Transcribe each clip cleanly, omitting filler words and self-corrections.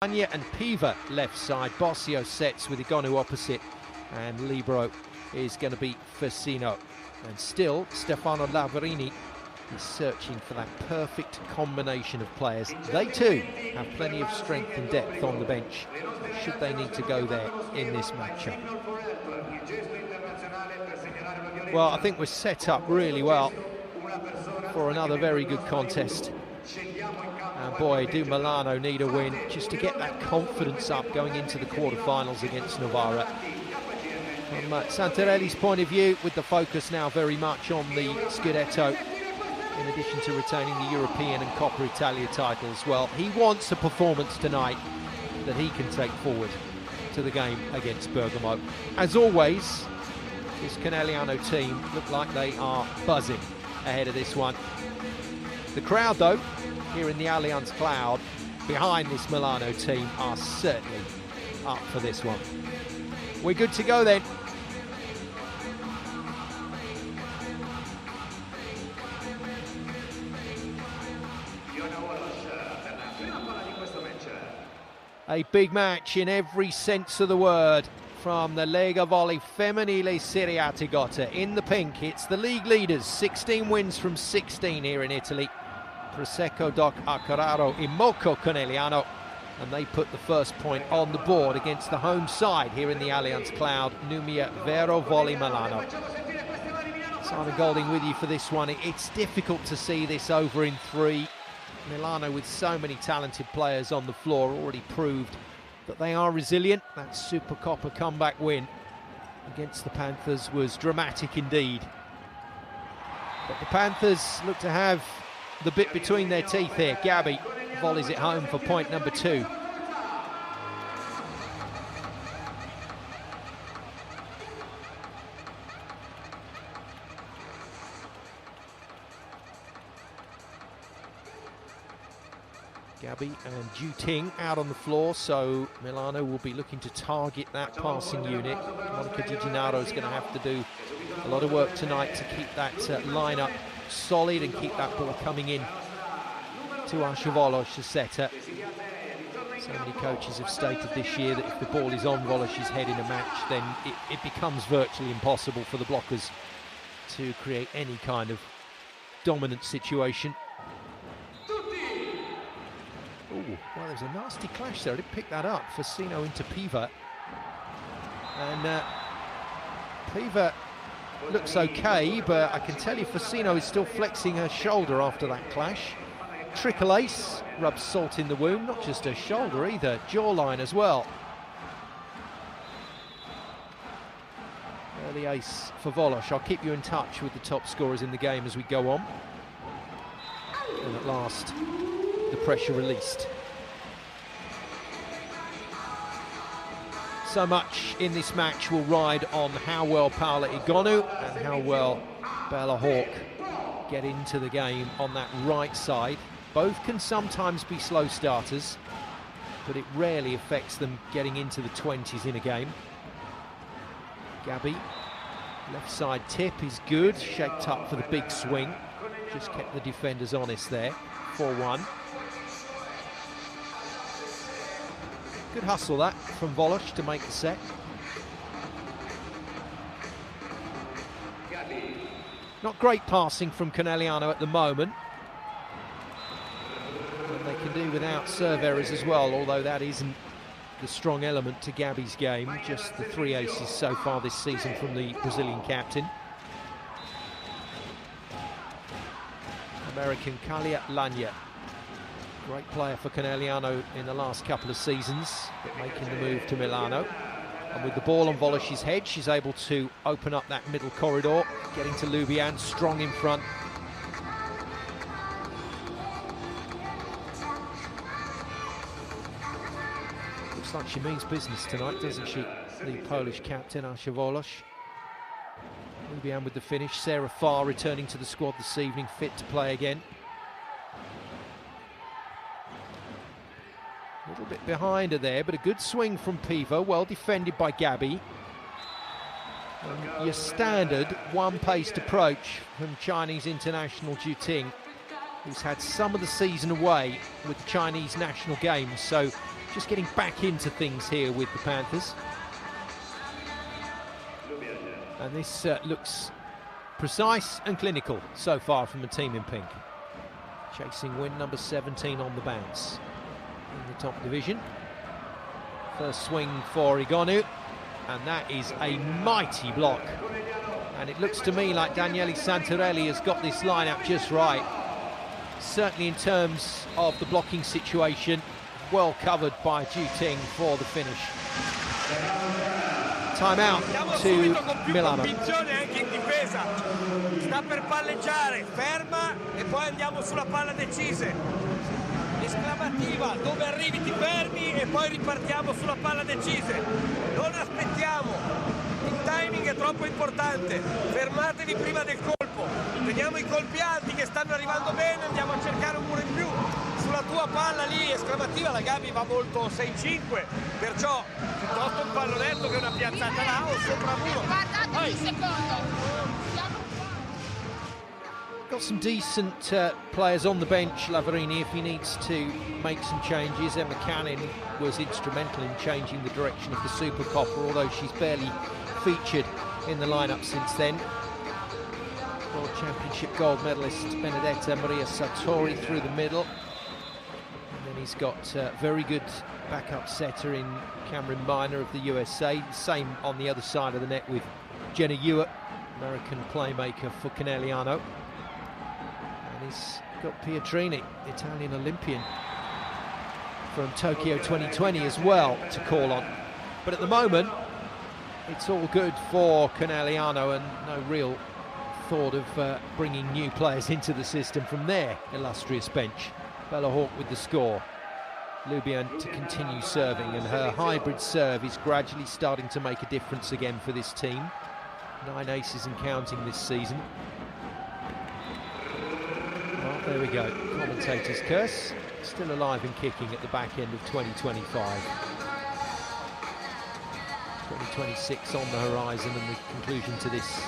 Anya and Piva left side. Bossio sets with Igonu opposite. And Libero is going to be Fasino. And still, Stefano Lavarini is searching for that perfect combination of players. They too have plenty of strength and depth on the bench, should they need to go there in this matchup. Well, I think we're set up really well for another very good contest. And boy, do Milano need a win just to get that confidence up going into the quarterfinals against Novara. From Santarelli's point of view, with the focus now very much on the Scudetto, in addition to retaining the European and Coppa Italia titles, well, he wants a performance tonight that he can take forward to the game against Bergamo. As always, this Conegliano team look like they are buzzing ahead of this one. The crowd, though, here in the Allianz Cloud, behind this Milano team, are certainly up for this one. We're good to go then. A big match in every sense of the word from the Lega Volley Femminile Serie A Tigota. In the pink, it's the league leaders, 16 wins from 16 here in Italy. Prosecco Doc Arcararo Imoco Conegliano, and they put the first point on the board against the home side here in the Allianz Cloud, Numia Vero Volley Milano. Simon Golding with you for this one. It's difficult to see this over in 3. Milano, with so many talented players on the floor, already proved that they are resilient. That Supercoppa comeback win against the Panthers was dramatic indeed. But the Panthers look to have the bit between their teeth here. Gabby volleys it home for point number 2. Gabby and Ju Ting out on the floor, so Milano will be looking to target that passing unit. Monica Di Gennaro is going to have to do a lot of work tonight to keep that lineup solid and keep that ball coming in to Volosh, the setter. So many coaches have stated this year that if the ball is on Volosh's head in a match, then it becomes virtually impossible for the blockers to create any kind of dominant situation. Ooh, well, there's a nasty clash there. I didn't pick that up. Fasino into Piva. And Piva looks okay, but I can tell you Fasino is still flexing her shoulder after that clash. Trickle ace rubs salt in the wound, not just her shoulder either, jawline as well. Early ace for Volosh. I'll keep you in touch with the top scorers in the game as we go on. And at last, the pressure released. So much in this match will ride on how well Paola Igonu and how well Bella Hawk get into the game on that right side. Both can sometimes be slow starters, but it rarely affects them getting into the 20s in a game. Gabby, left side tip is good, shaped up for the big swing. Just kept the defenders honest there, 4-1. Good hustle that from Volosh to make the set. Not great passing from Conegliano at the moment. And they can do without serve errors as well, although that isn't the strong element to Gabby's game. Just the 3 aces so far this season from the Brazilian captain. American Kalia Lanya. Great player for Conegliano in the last couple of seasons, but making the move to Milano. And with the ball on Volosh's head, she's able to open up that middle corridor, getting to Lubian, strong in front. Looks like she means business tonight, doesn't she? The Polish captain, Asha Volosh. Lubian with the finish. Sarah Farr returning to the squad this evening, fit to play again. A little bit behind her there, but a good swing from Piva, well defended by Gabby. And your standard one-paced approach from Chinese international Ju Ting, who's had some of the season away with the Chinese national games, so just getting back into things here with the Panthers. And this looks precise and clinical so far from the team in pink. Chasing win number 17 on the bounce in the top division. First swing for Igonu, and that is a mighty block. And it looks to me like Daniele Santarelli has got this lineup just right. Certainly in terms of the blocking situation, well covered by Juting for the finish. Time out to Milano. Anche in difesa. Sta per palleggiare, ferma e poi andiamo sulla palla decise. Esclamativa, dove arrivi ti fermi e poi ripartiamo sulla palla decise. Non aspettiamo, il timing è troppo importante, fermatevi prima del colpo, teniamo i colpi alti che stanno arrivando bene, andiamo a cercare un muro in più. Sulla tua palla lì, esclamativa, la Gabi va molto 6-5, perciò piuttosto un pallonetto che una piazzata là o sopra muro. Guardate il secondo. Got some decent players on the bench, Lavarini, if he needs to make some changes. Emma Cannon was instrumental in changing the direction of the Super Copper, although she's barely featured in the lineup since then. World Championship gold medalist Benedetta Maria Sartori through the middle. And then he's got very good backup setter in Cameron Miner of the USA. Same on the other side of the net with Jenna Ewart, American playmaker for Conegliano. And he's got Pietrini, Italian Olympian from Tokyo 2020 as well to call on. But at the moment, it's all good for Conegliano and no real thought of bringing new players into the system from their illustrious bench. Bella Hawke with the score. Lubian to continue serving, and her hybrid serve is gradually starting to make a difference again for this team. 9 aces and counting this season. Well, there we go. Commentator's curse. Still alive and kicking at the back end of 2025. 2026 on the horizon, and the conclusion to this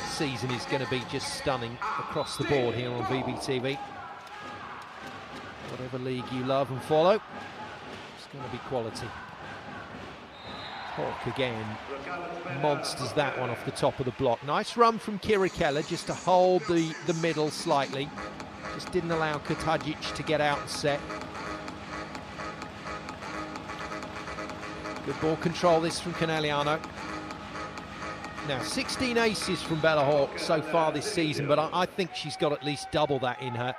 season is going to be just stunning across the board here on VBTV. Whatever league you love and follow, it's going to be quality. Hawke again, monsters that one off the top of the block. Nice run from Kira Keller just to hold the middle slightly. Just didn't allow Katajic to get out and set. Good ball control this from Conegliano. Now 16 aces from Bella Hawke so far this season, but I think she's got at least double that in her.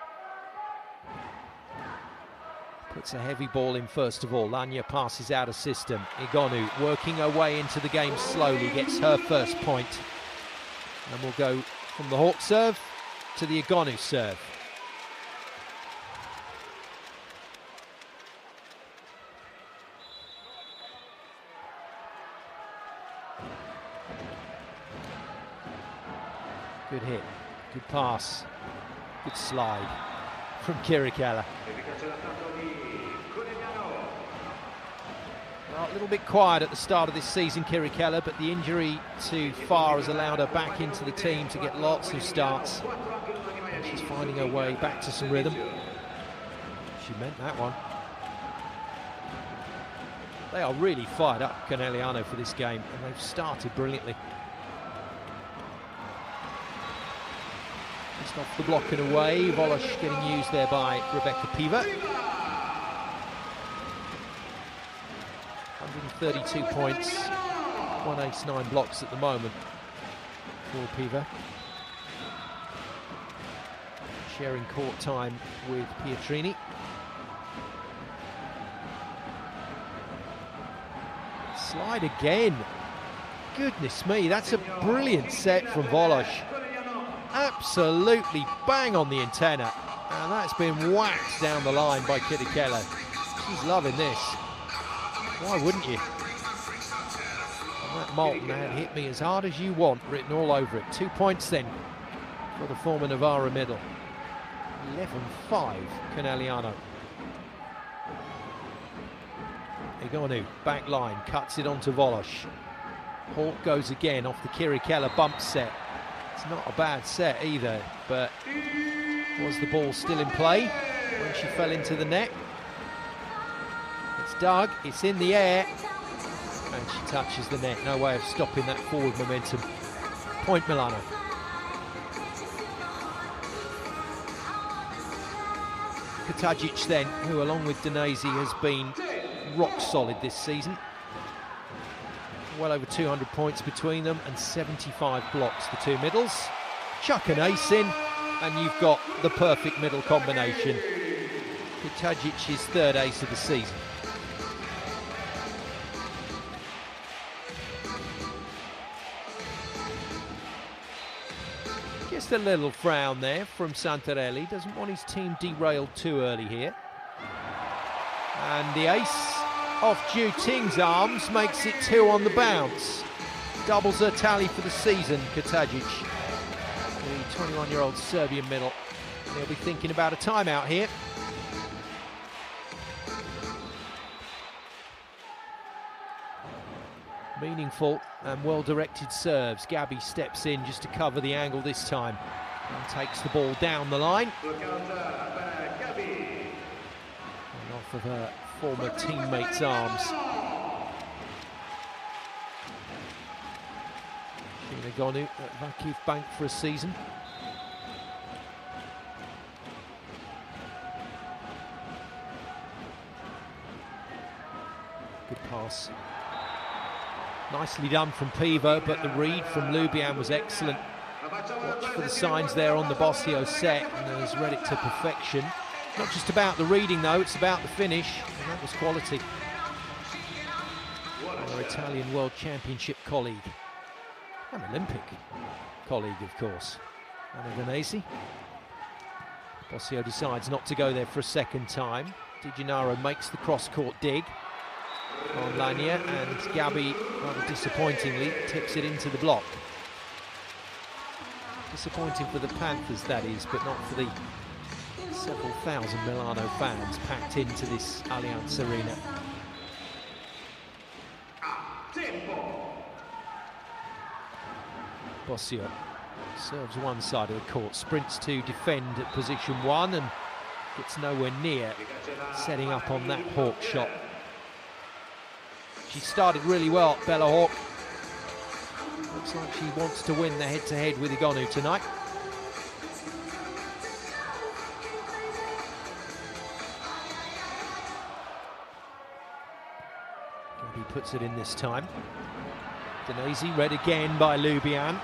Puts a heavy ball in first of all. Lanya passes out of system. Igonu working her way into the game slowly, gets her first point. And we'll go from the Hawke serve to the Igonu serve. Good hit, good pass, good slide from Kira Keller. Well, a little bit quiet at the start of this season, Kira Keller, but the injury to Farr has allowed her back into the team to get lots of starts. And she's finding her way back to some rhythm. She meant that one. They are really fired up, Conegliano, for this game, and they've started brilliantly. Just off the block and away, Volosh getting used there by Rebecca Piva. 132 points, 1 ace, 9 blocks at the moment for Piva. Sharing court time with Pietrini. Slide again. Goodness me, that's a brilliant set from Volosh. Absolutely bang on the antenna, and that's been whacked down the line by Kira Keller. She's loving this. Why wouldn't you? And that Moulton ad hit me as hard as you want written all over it. 2 points then for the former Navarra middle. 11-5 Conegliano. Igonu back line, cuts it onto Volosh. Hawke goes again off the Kira Keller bump set. It's not a bad set either, but was the ball still in play when she fell into the net? It's dug, it's in the air, and she touches the net. No way of stopping that forward momentum. Point Milano. Kutajic then, who along with Danese has been rock solid this season. Well over 200 points between them and 75 blocks, the two middles. Chuck an ace in, and you've got the perfect middle combination. Kutajic's third ace of the season. Just a little frown there from Santarelli. Doesn't want his team derailed too early here. And the ace off Ju Ting's arms makes it 2 on the bounce. Doubles her tally for the season, Kutajic. The 21-year-old Serbian middle. And he'll be thinking about a timeout here. Meaningful and well-directed serves. Gabby steps in just to cover the angle this time and takes the ball down the line. And off of her former teammate's arms. Sheena Gonu at Vakif Bank for a season. Good pass. Nicely done from Pivo, but the read from Lubian was excellent. Watch for the signs there on the Bossio set, and has read it to perfection. Not just about the reading though, it's about the finish, and that was quality. Our Italian World Championship colleague, an Olympic colleague of course, Anna Danese. Bossio decides not to go there for a second time. Di Gennaro makes the cross-court dig on Lania, and Gabby, rather disappointingly, tips it into the block. Disappointing for the Panthers, that is, but not for the several thousand Milano fans packed into this Allianz Arena. Bossio serves one side of the court, sprints to defend at position 1 and gets nowhere near setting up on that Hawk shot. She started really well, Bella Hawk. Looks like she wants to win the head-to-head with Igonu tonight. Gabby puts it in this time. Danese read again by Lubian.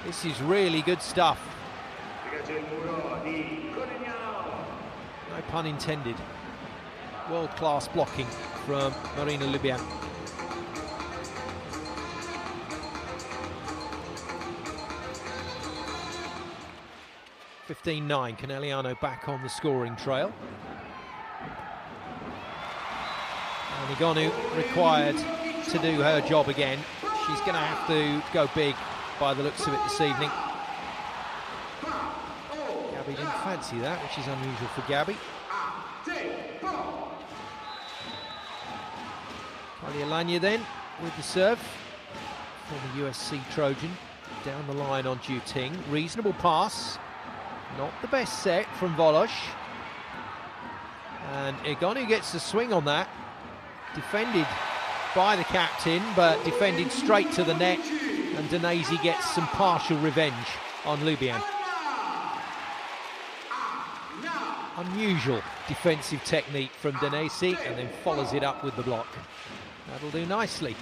This is really good stuff. No pun intended. World-class blocking from Marina Lubian. (15-9), Conegliano back on the scoring trail. And Igonu required to do her job again. She's going to have to go big by the looks of it this evening. Gabby didn't fancy that, which is unusual for Gabby. Alanya then with the serve. Former USC Trojan down the line on Ju Ting. Reasonable pass. Not the best set from Volos. And Igonu gets the swing on that. Defended by the captain, but defended straight to the net. And Danese gets some partial revenge on Lubian. Unusual defensive technique from Danese, and then follows it up with the block. That'll do nicely.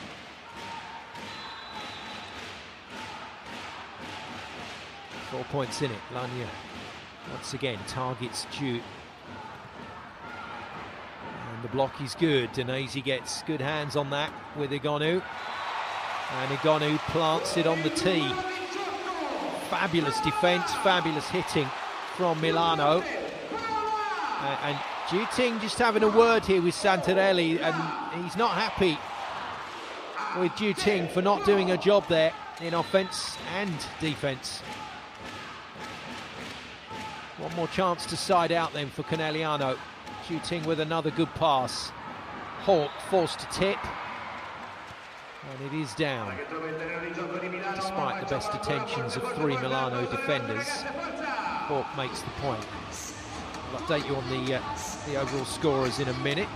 Four points in it. Lania once again targets Ju. And the block is good. Danese gets good hands on that with Igonu. And Igonu plants it on the tee. Fabulous defence, fabulous hitting from Milano. And Ju Ting just having a word here with Santarelli, and he's not happy with Ju Ting for not doing her job there in offence and defence. One more chance to side out then for Conegliano. Ju Ting with another good pass. Hawk forced to tip. And it is down. Despite the best attentions of 3 Milano defenders, Hawk makes the point. I'll update you on the overall scorers in a minute.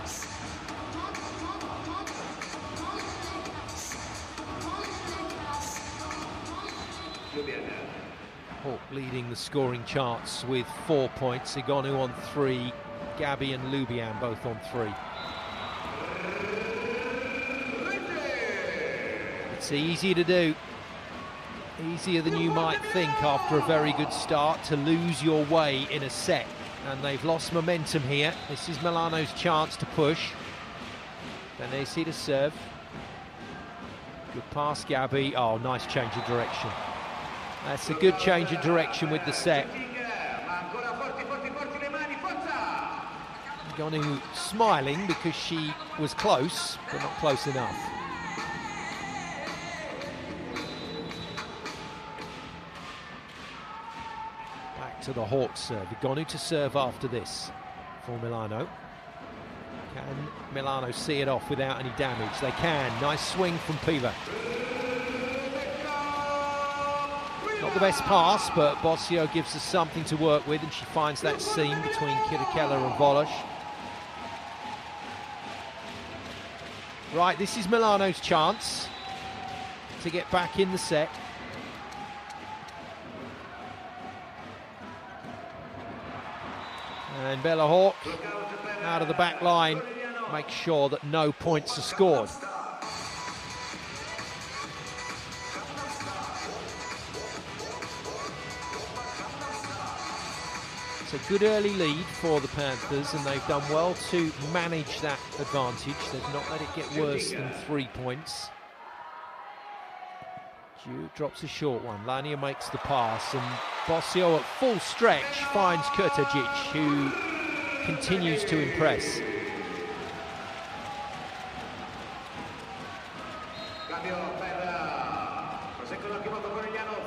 Hawk leading the scoring charts with 4 points. Igonu on 3, Gabi and Lubian both on 3. It's easy to do. Easier than you might think after a very good start to lose your way in a set. And they've lost momentum here. This is Milano's chance to push. Danesi to serve. Good pass, Gabi. Oh, nice change of direction. That's a good change of direction with the set. Igonu smiling because she was close, but not close enough. Back to the Hawks serve. Igonu to serve after this for Milano. Can Milano see it off without any damage? They can. Nice swing from Piva. Not the best pass, but Bossio gives us something to work with, and she finds that seam between Kirikella and Volosh. Right, this is Milano's chance to get back in the set. And Bella Hawk, out of the back line, makes sure that no points are scored. It's a good early lead for the Panthers, and they've done well to manage that advantage. They've not let it get worse than 3 points. Ju drops a short one. Lania makes the pass, and Bossio at full stretch finds Kurtajic, who continues to impress.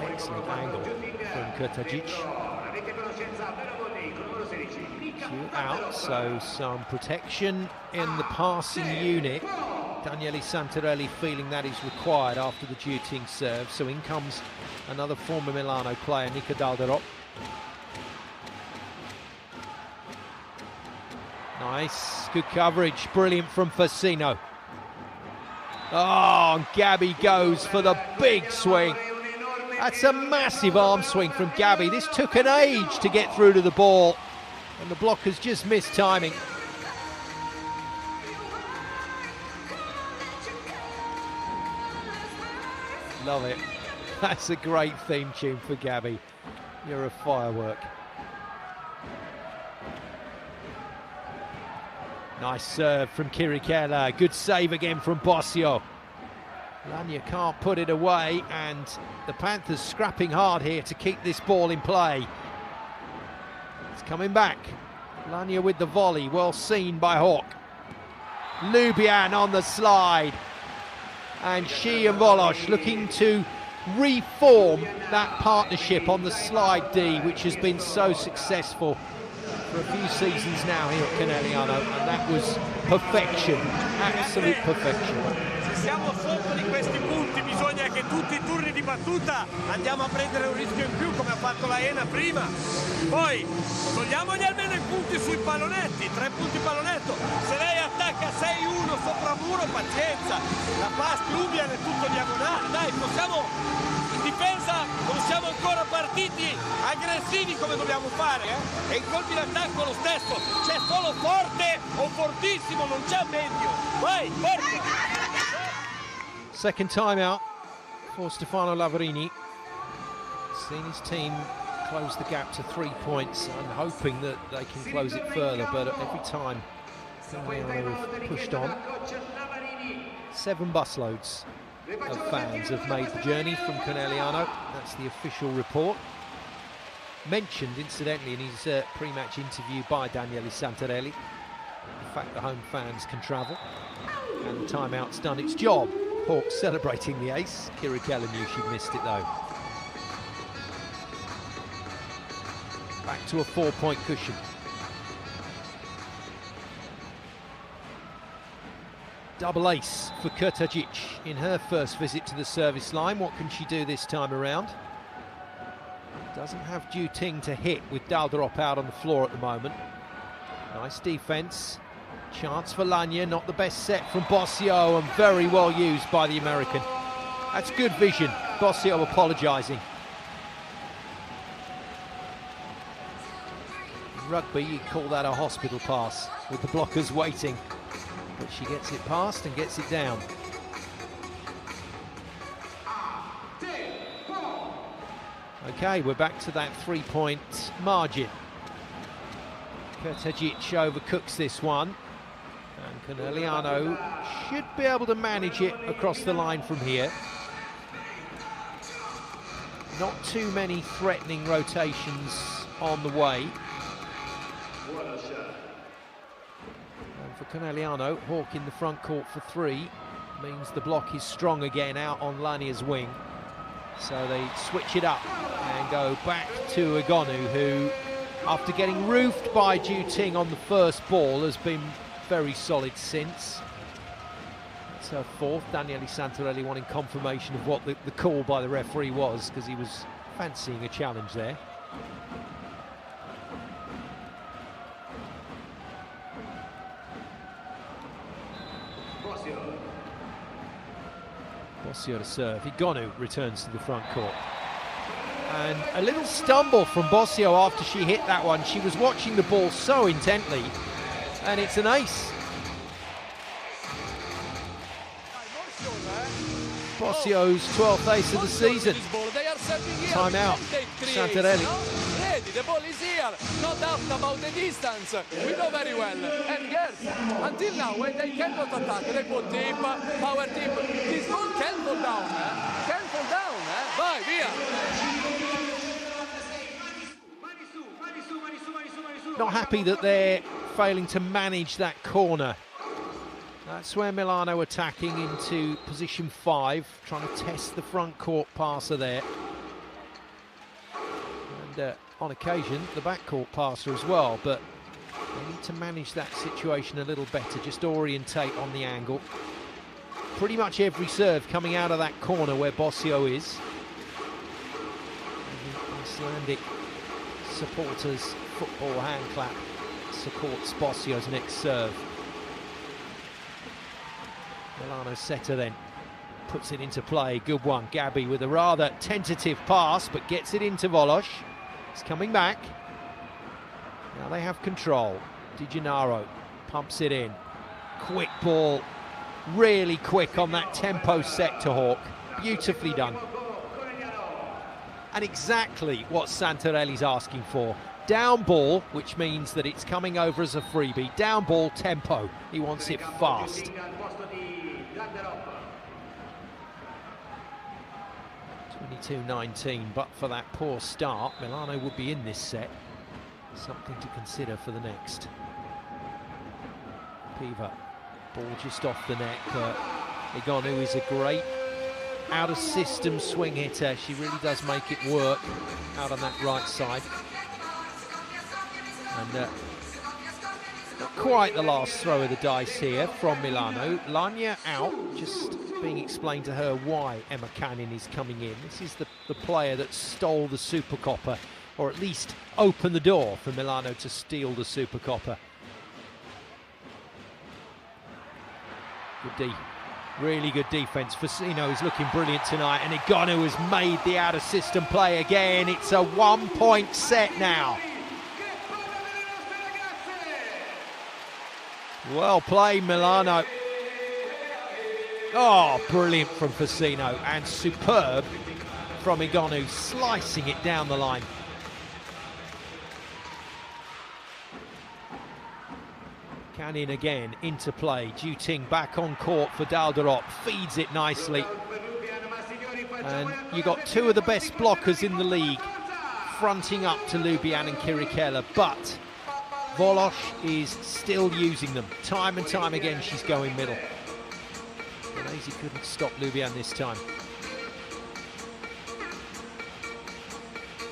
Excellent angle from Kurtajic. Out, so some protection in the passing unit. Daniele Santarelli feeling that is required after the Juting serve. So in comes another former Milano player, Nika Dalderop. Nice, good coverage, brilliant from Fasino. Oh, and Gabi goes for the big swing. That's a massive arm swing from Gabi. This took an age to get through to the ball, and the blockers just missed timing. Love it. That's a great theme tune for Gabi. You're a firework. Nice serve from Kirikella. Good save again from Bossio. Lania can't put it away, and the Panthers scrapping hard here to keep this ball in play. It's coming back. Lania with the volley, well seen by Hawk. Lubian on the slide. And she and Volosh looking to reform that partnership on the slide D, which has been so successful for a few seasons now here at Conegliano, and that was perfection, absolute perfection. Se siamo sotto di questi punti bisogna che tutti i turni di battuta andiamo a prendere un rischio in più, come ha fatto la Ena prima. Poi togliamogli almeno i punti sui pallonetti, 3 punti pallonetto. Se lei attacca 6-1 sopra muro, pazienza, la pass Lubian è tutto diagonale. Dai, possiamo in difesa, non siamo ancora partiti aggressivi come dobbiamo fare, e in colpi d'attacco lo stesso, c'è solo forte o fortissimo, non c'è meglio. Vai, forte! Second time out for Stefano Lavarini. Seen his team close the gap to 3 points and hoping that they can close it further, but every time Conegliano have pushed on. 7 busloads of fans have made the journey from Conegliano. That's the official report. Mentioned, incidentally, in his pre-match interview by Daniele Santarelli, the fact that home fans can travel. And the timeout's done its job. Hawks celebrating the ace. Kirikella knew she'd missed it though. Back to a 4-point cushion. Double ace for Kurtajic in her first visit to the service line. What can she do this time around? Doesn't have Juting to hit with Dalderop out on the floor at the moment. Nice defense. Chance for Lania, not the best set from Bossio, and very well used by the American. That's good vision. Bossio apologising. rugby, you'd call that a hospital pass with the blockers waiting. But she gets it past and gets it down. Okay, we're back to that 3-point margin. Kurtajic overcooks this one. And Conegliano should be able to manage it across the line from here. Not too many threatening rotations on the way. And for Conegliano, Hawk in the front court for 3 means the block is strong again out on Lania's wing. So they switch it up and go back to Igonu, who, after getting roofed by Juting on the first ball, has been very solid since. That's her 4th. Daniele Santarelli wanting confirmation of what the call by the referee was, because he was fancying a challenge there. Bossio to serve. Igonu returns to the front court. And a little stumble from Bossio after she hit that one. She was watching the ball so intently, and it's an ace. Bossio's 12th ace of the season. Time out. Santarelli. The ball is here, no doubt about the distance. We know very well. And yes, until now, when they cannot attack, they put deep, power deep. This ball can fall down, Can fall down, Vai, via. Not happy that they're failing to manage that corner. That's where Milano attacking into position 5, trying to test the front court passer there. And on occasion, the backcourt passer as well, but they need to manage that situation a little better, just orientate on the angle. Pretty much every serve coming out of that corner where Bossio is. And the Icelandic supporters' football hand clap supports Bossio's next serve. Milano setter then puts it into play. Good one. Gabby with a rather tentative pass, but gets it into Volos. It's coming back. Now they have control. Di Gennaro pumps it in. Quick ball. Really quick on that tempo set to Hawk. Beautifully done. And exactly what Santarelli's asking for. Down ball, which means that it's coming over as a freebie. Down ball, tempo. He wants it fast. 22-19, but for that poor start, Milano would be in this set. Something to consider for the next. Piva, ball just off the neck. Igonu is a great out-of-system swing hitter. She really does make it work out on that right side. And not quite the last throw of the dice here from Milano. Lania out, just being explained to her why Emma Cannon is coming in. This is the player that stole the Supercoppa, or at least opened the door for Milano to steal the Supercoppa. Good D. Really good defence. Fasino is looking brilliant tonight, and Igonu has made the out-of-system play again. It's a 1-point set now. Well played, Milano. Oh, brilliant from Fasino, and superb from Igonu, slicing it down the line. Cannon again into play. Juting back on court for Dalderop, feeds it nicely. And you got 2 of the best blockers in the league fronting up to Lubian and Kirikela, but Volos is still using them. Time and time again, she's going middle. Lazy couldn't stop Lubian this time.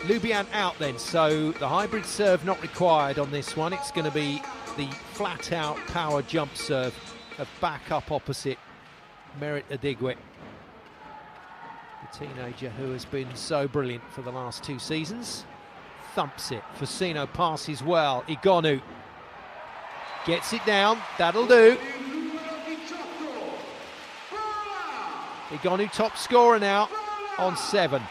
Lubian out then, so the hybrid serve not required on this one. It's going to be the flat-out power jump serve of back up opposite Merit Adigwe, the teenager who has been so brilliant for the last 2 seasons. Thumps it. Fasino passes well. Igonu gets it down. That'll do. Igonu top scorer now on 7.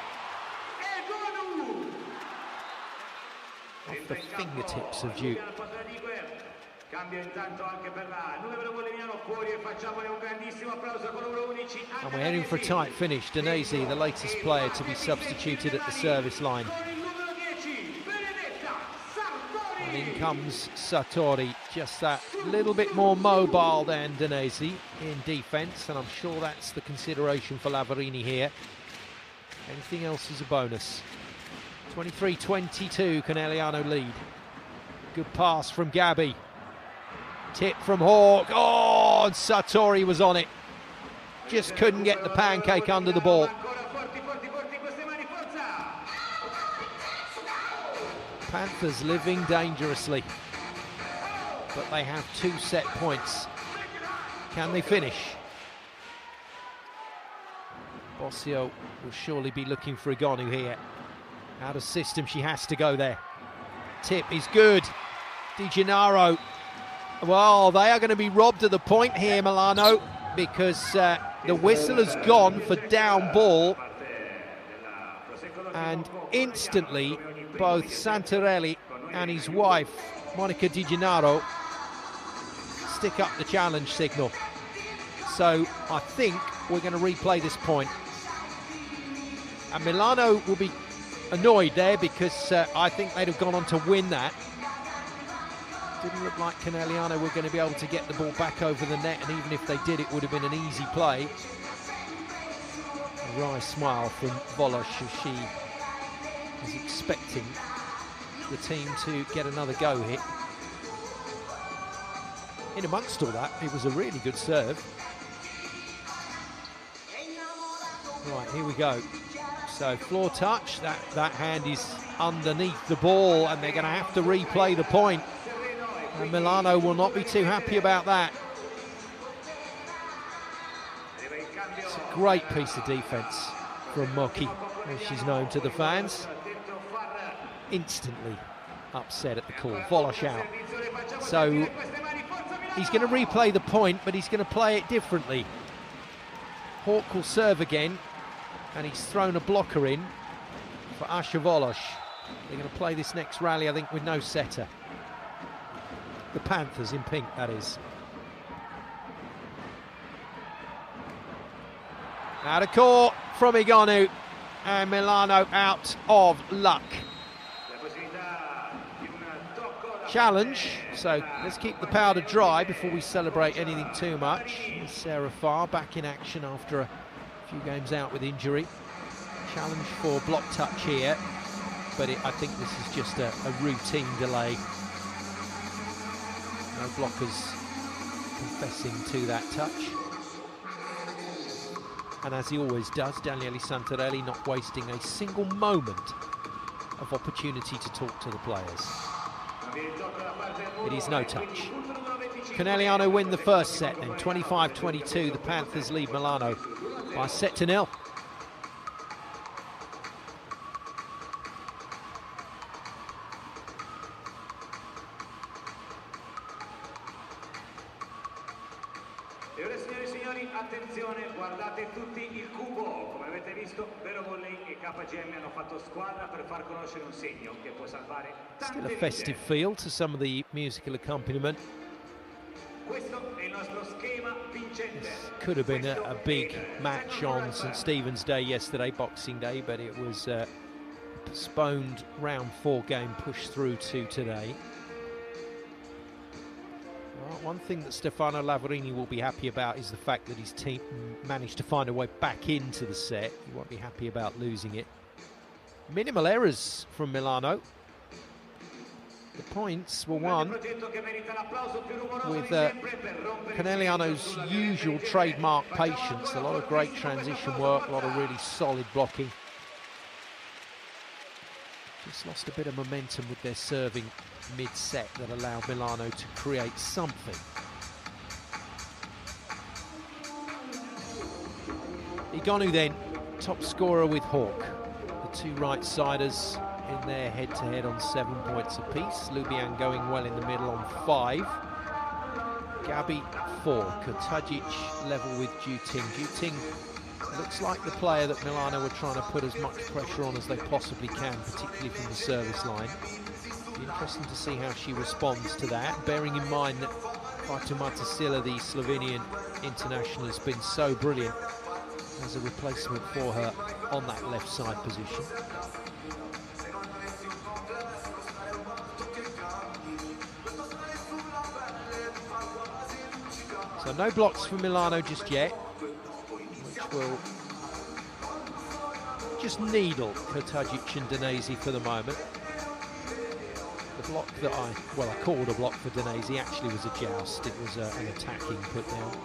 the fingertips of Duke. And we're heading for a tight finish. Danesi, the latest player to be substituted at the service line. And in comes Sartori, just that little bit more mobile than Danesi in defence, and I'm sure that's the consideration for Lavarini here. Anything else is a bonus. 23-22, Conegliano lead. Good pass from Gabby. Tip from Hawk. Oh, and Sartori was on it. Just couldn't get the pancake under the ball. Panthers living dangerously, but they have 2 set points. Can they finish? Bossio will surely be looking for Igonu here. Out of system, she has to go there. Tip is good. Di Gennaro. Well, they are going to be robbed of the point here, Milano, because the whistle has gone for down ball. And instantly, both Santarelli and his wife, Monica Di Gennaro, stick up the challenge signal. So I think we're going to replay this point. And Milano will be annoyed there because I think they'd have gone on to win that. Didn't look like Conegliano were going to be able to get the ball back over the net, and even if they did, it would have been an easy play. A wry smile from Volosh as she is expecting the team to get another go hit. In amongst all that, it was a really good serve. Right, here we go. So floor touch, that hand is underneath the ball, and they're going to have to replay the point. And Milano will not be too happy about that. It's a great piece of defence from Moki, as she's known to the fans. Instantly upset at the call. Volosh out. So he's going to replay the point, but he's going to play it differently. Hawk will serve again, and he's thrown a blocker in for Asha Volosh. They're going to play this next rally, I think, with no setter. The Panthers in pink, that is. Out of court from Igonu, and Milano out of luck. Challenge, so let's keep the powder dry before we celebrate anything too much. Sarah Farr back in action after a few games out with injury. Challenge for block touch here, but I think this is just a routine delay. No blockers confessing to that touch. And as he always does, Daniele Santarelli not wasting a single moment of opportunity to talk to the players. It is no touch. Conegliano win the first set then, 25-22. The Panthers lead Milano by a set to 0. Attenzione, guardate tutti il cubo. Come avete visto, Vero, Volley e KGM hanno fatto squadra per far conoscere un segno che può salvare tante vite. Still a festive feel to some of the musical accompaniment. Questo è il nostro schema vincente. This could have been a big match on St Stephen's Day yesterday, Boxing Day, but it was postponed round 4 game pushed through to today. Well, one thing that Stefano Lavarini will be happy about is the fact that his team managed to find a way back into the set. He won't be happy about losing it. Minimal errors from Milano. The points were won with Conegliano's usual trademark patience. A lot of great transition work, a lot of really solid blocking. Just lost a bit of momentum with their serving mid-set that allowed Milano to create something. Igonu then, top scorer with Hawk. The two right-siders in their head-to-head on 7 points apiece. Lubian going well in the middle on 5. Gabi 4. Kurtagic level with Juting. Juting looks like the player that Milano were trying to put as much pressure on as they possibly can, particularly from the service line. Be interesting to see how she responds to that, bearing in mind that Fatoumata Silla, the Slovenian international, has been so brilliant as a replacement for her on that left side position. So no blocks for Milano just yet, which will just needle Kurtagic and Danesi for the moment. The block that I called a block for Danesi actually was a joust. It was an attacking put down.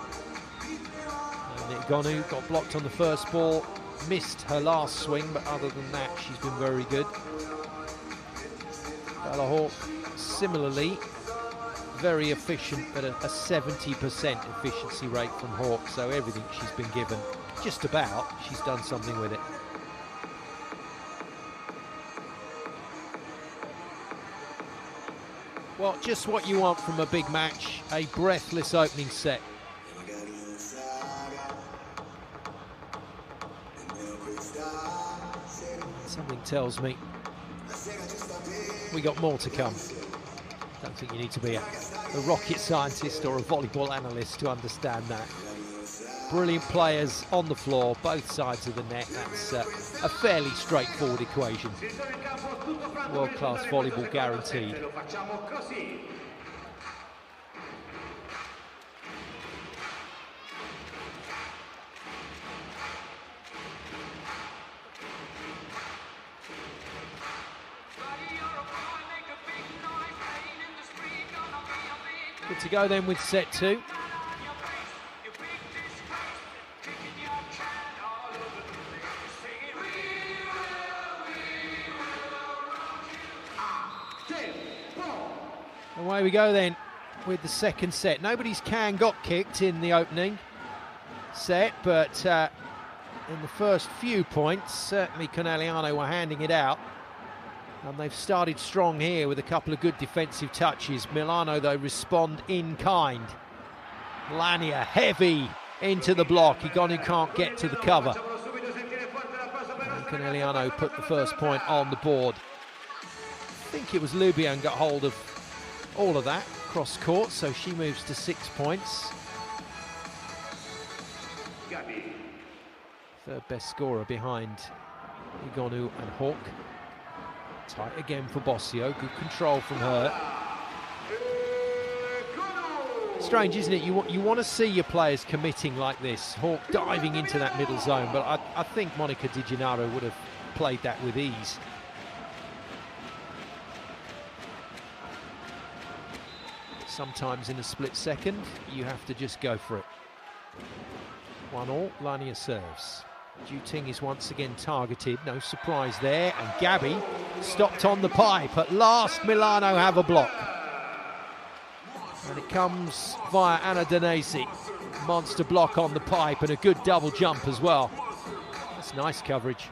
And Igonu got blocked on the first ball, missed her last swing, but other than that, she's been very good. Bella Hawk, similarly, very efficient, but a 70% efficiency rate from Hawk, so everything she's been given, just about, she's done something with it. Well, just what you want from a big match, a breathless opening set. Something tells me we got more to come. Don't think you need to be a rocket scientist or a volleyball analyst to understand that. Brilliant players on the floor, both sides of the net. That's a fairly straightforward equation. World-class volleyball guaranteed. Good to go then with set two. Away we go then with the second set. Nobody's can got kicked in the opening set, but in the first few points, certainly Conegliano were handing it out. And they've started strong here with a couple of good defensive touches. Milano, though, respond in kind. Lania heavy into the block. Igonu can't get to the cover. And Conegliano put the first point on the board. I think it was Lubian got hold of all of that cross court, so she moves to 6 points. Third best scorer behind Igonu and Hawk. Tight again for Bossio, good control from her. Strange, isn't it? You want to see your players committing like this. Hawk diving into that middle zone, but I think Monica Di Gennaro would have played that with ease. Sometimes in a split second, you have to just go for it. 1-1, Lania serves. Juting is once again targeted, no surprise there, and Gabby stopped on the pipe. At last, Milano have a block. And it comes via Anna Danesi. Monster block on the pipe and a good double jump as well. That's nice coverage.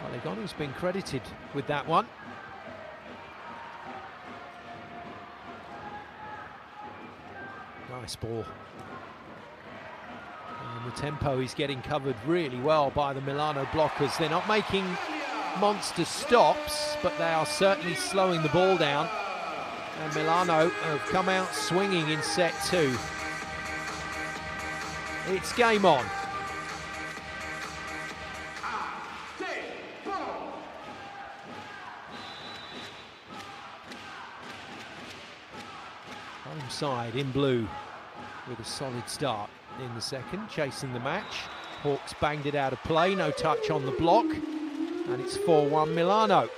Well, Igonu's been credited with that one. Nice ball. And the tempo is getting covered really well by the Milano blockers. They're not making monster stops, but they are certainly slowing the ball down. And Milano have come out swinging in set two. It's game on. Home side in blue with a solid start in the second, chasing the match. Hawks banged it out of play, no touch on the block, and it's 4-1 Milano.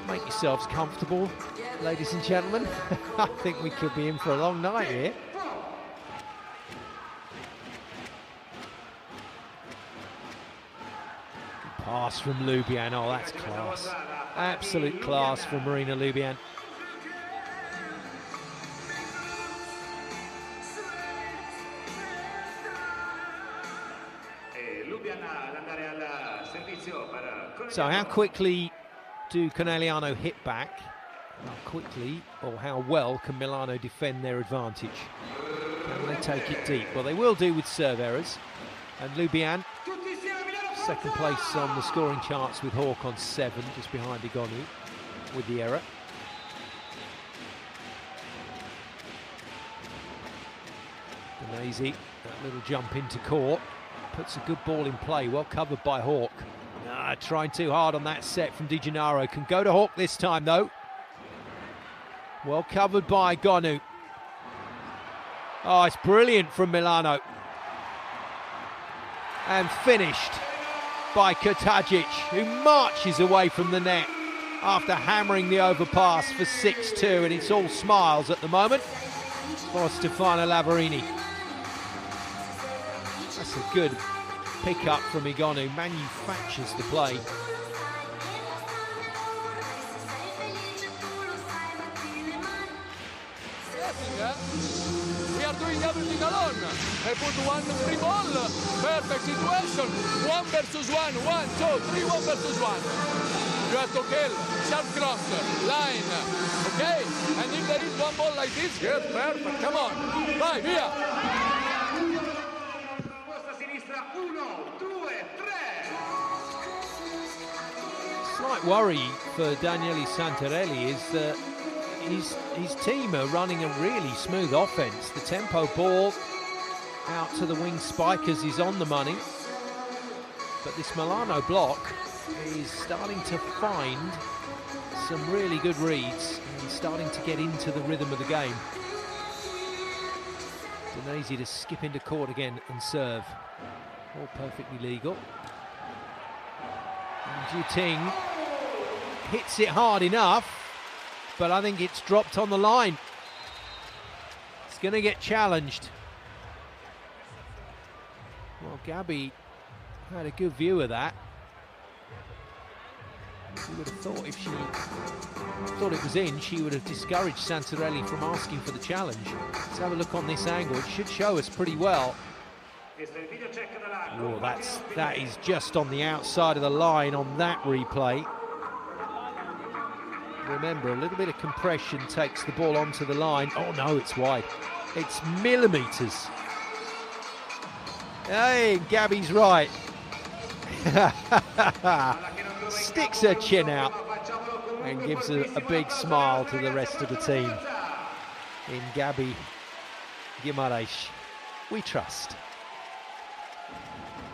Make yourselves comfortable, ladies and gentlemen. I think we could be in for a long night here. Good pass from Lubian, oh that's class. Absolute class from Marina Lubian. So how quickly do Conegliano hit back? How quickly or how well can Milano defend their advantage? And they take it deep. Well, they will do with serve errors. And Lubian, second place on the scoring charts with Hawk on 7, just behind Igonu with the error. Danesi, that little jump into court, puts a good ball in play, well covered by Hawk. Trying too hard on that set from Di Gennaro. Can go to Hawk this time though. Well covered by Igonu. Oh, it's brilliant from Milano. And finished by Kurtagic, who marches away from the net after hammering the overpass for 6-2, and it's all smiles at the moment for Stefano Lavarini. That's a good pick up from Igonu, manufactures the play. We are doing everything alone. They put one free ball, perfect situation. 1 versus 1, 1, 2, 3, 1 versus 1. You have to kill, sharp cross, line, okay? And if there is one ball like this, yes, perfect, come on, vai, via. Slight worry for Daniele Santarelli is that his team are running a really smooth offence. The tempo ball out to the wing spikers is on the money, but this Milano block is starting to find some really good reads and starting to get into the rhythm of the game. Danesi to skip into court again and serve. All perfectly legal. And Juting hits it hard enough, but I think it's dropped on the line. It's going to get challenged. Well, Gabby had a good view of that. You would have thought if she thought it was in, she would have discouraged Santarelli from asking for the challenge. Let's have a look on this angle. It should show us pretty well. Oh, that is just on the outside of the line on that replay. Remember, a little bit of compression takes the ball onto the line. Oh no, it's wide. It's millimetres. Hey, Gabby's right. Sticks her chin out and gives a big smile to the rest of the team. In Gabby Guimaraes, we trust.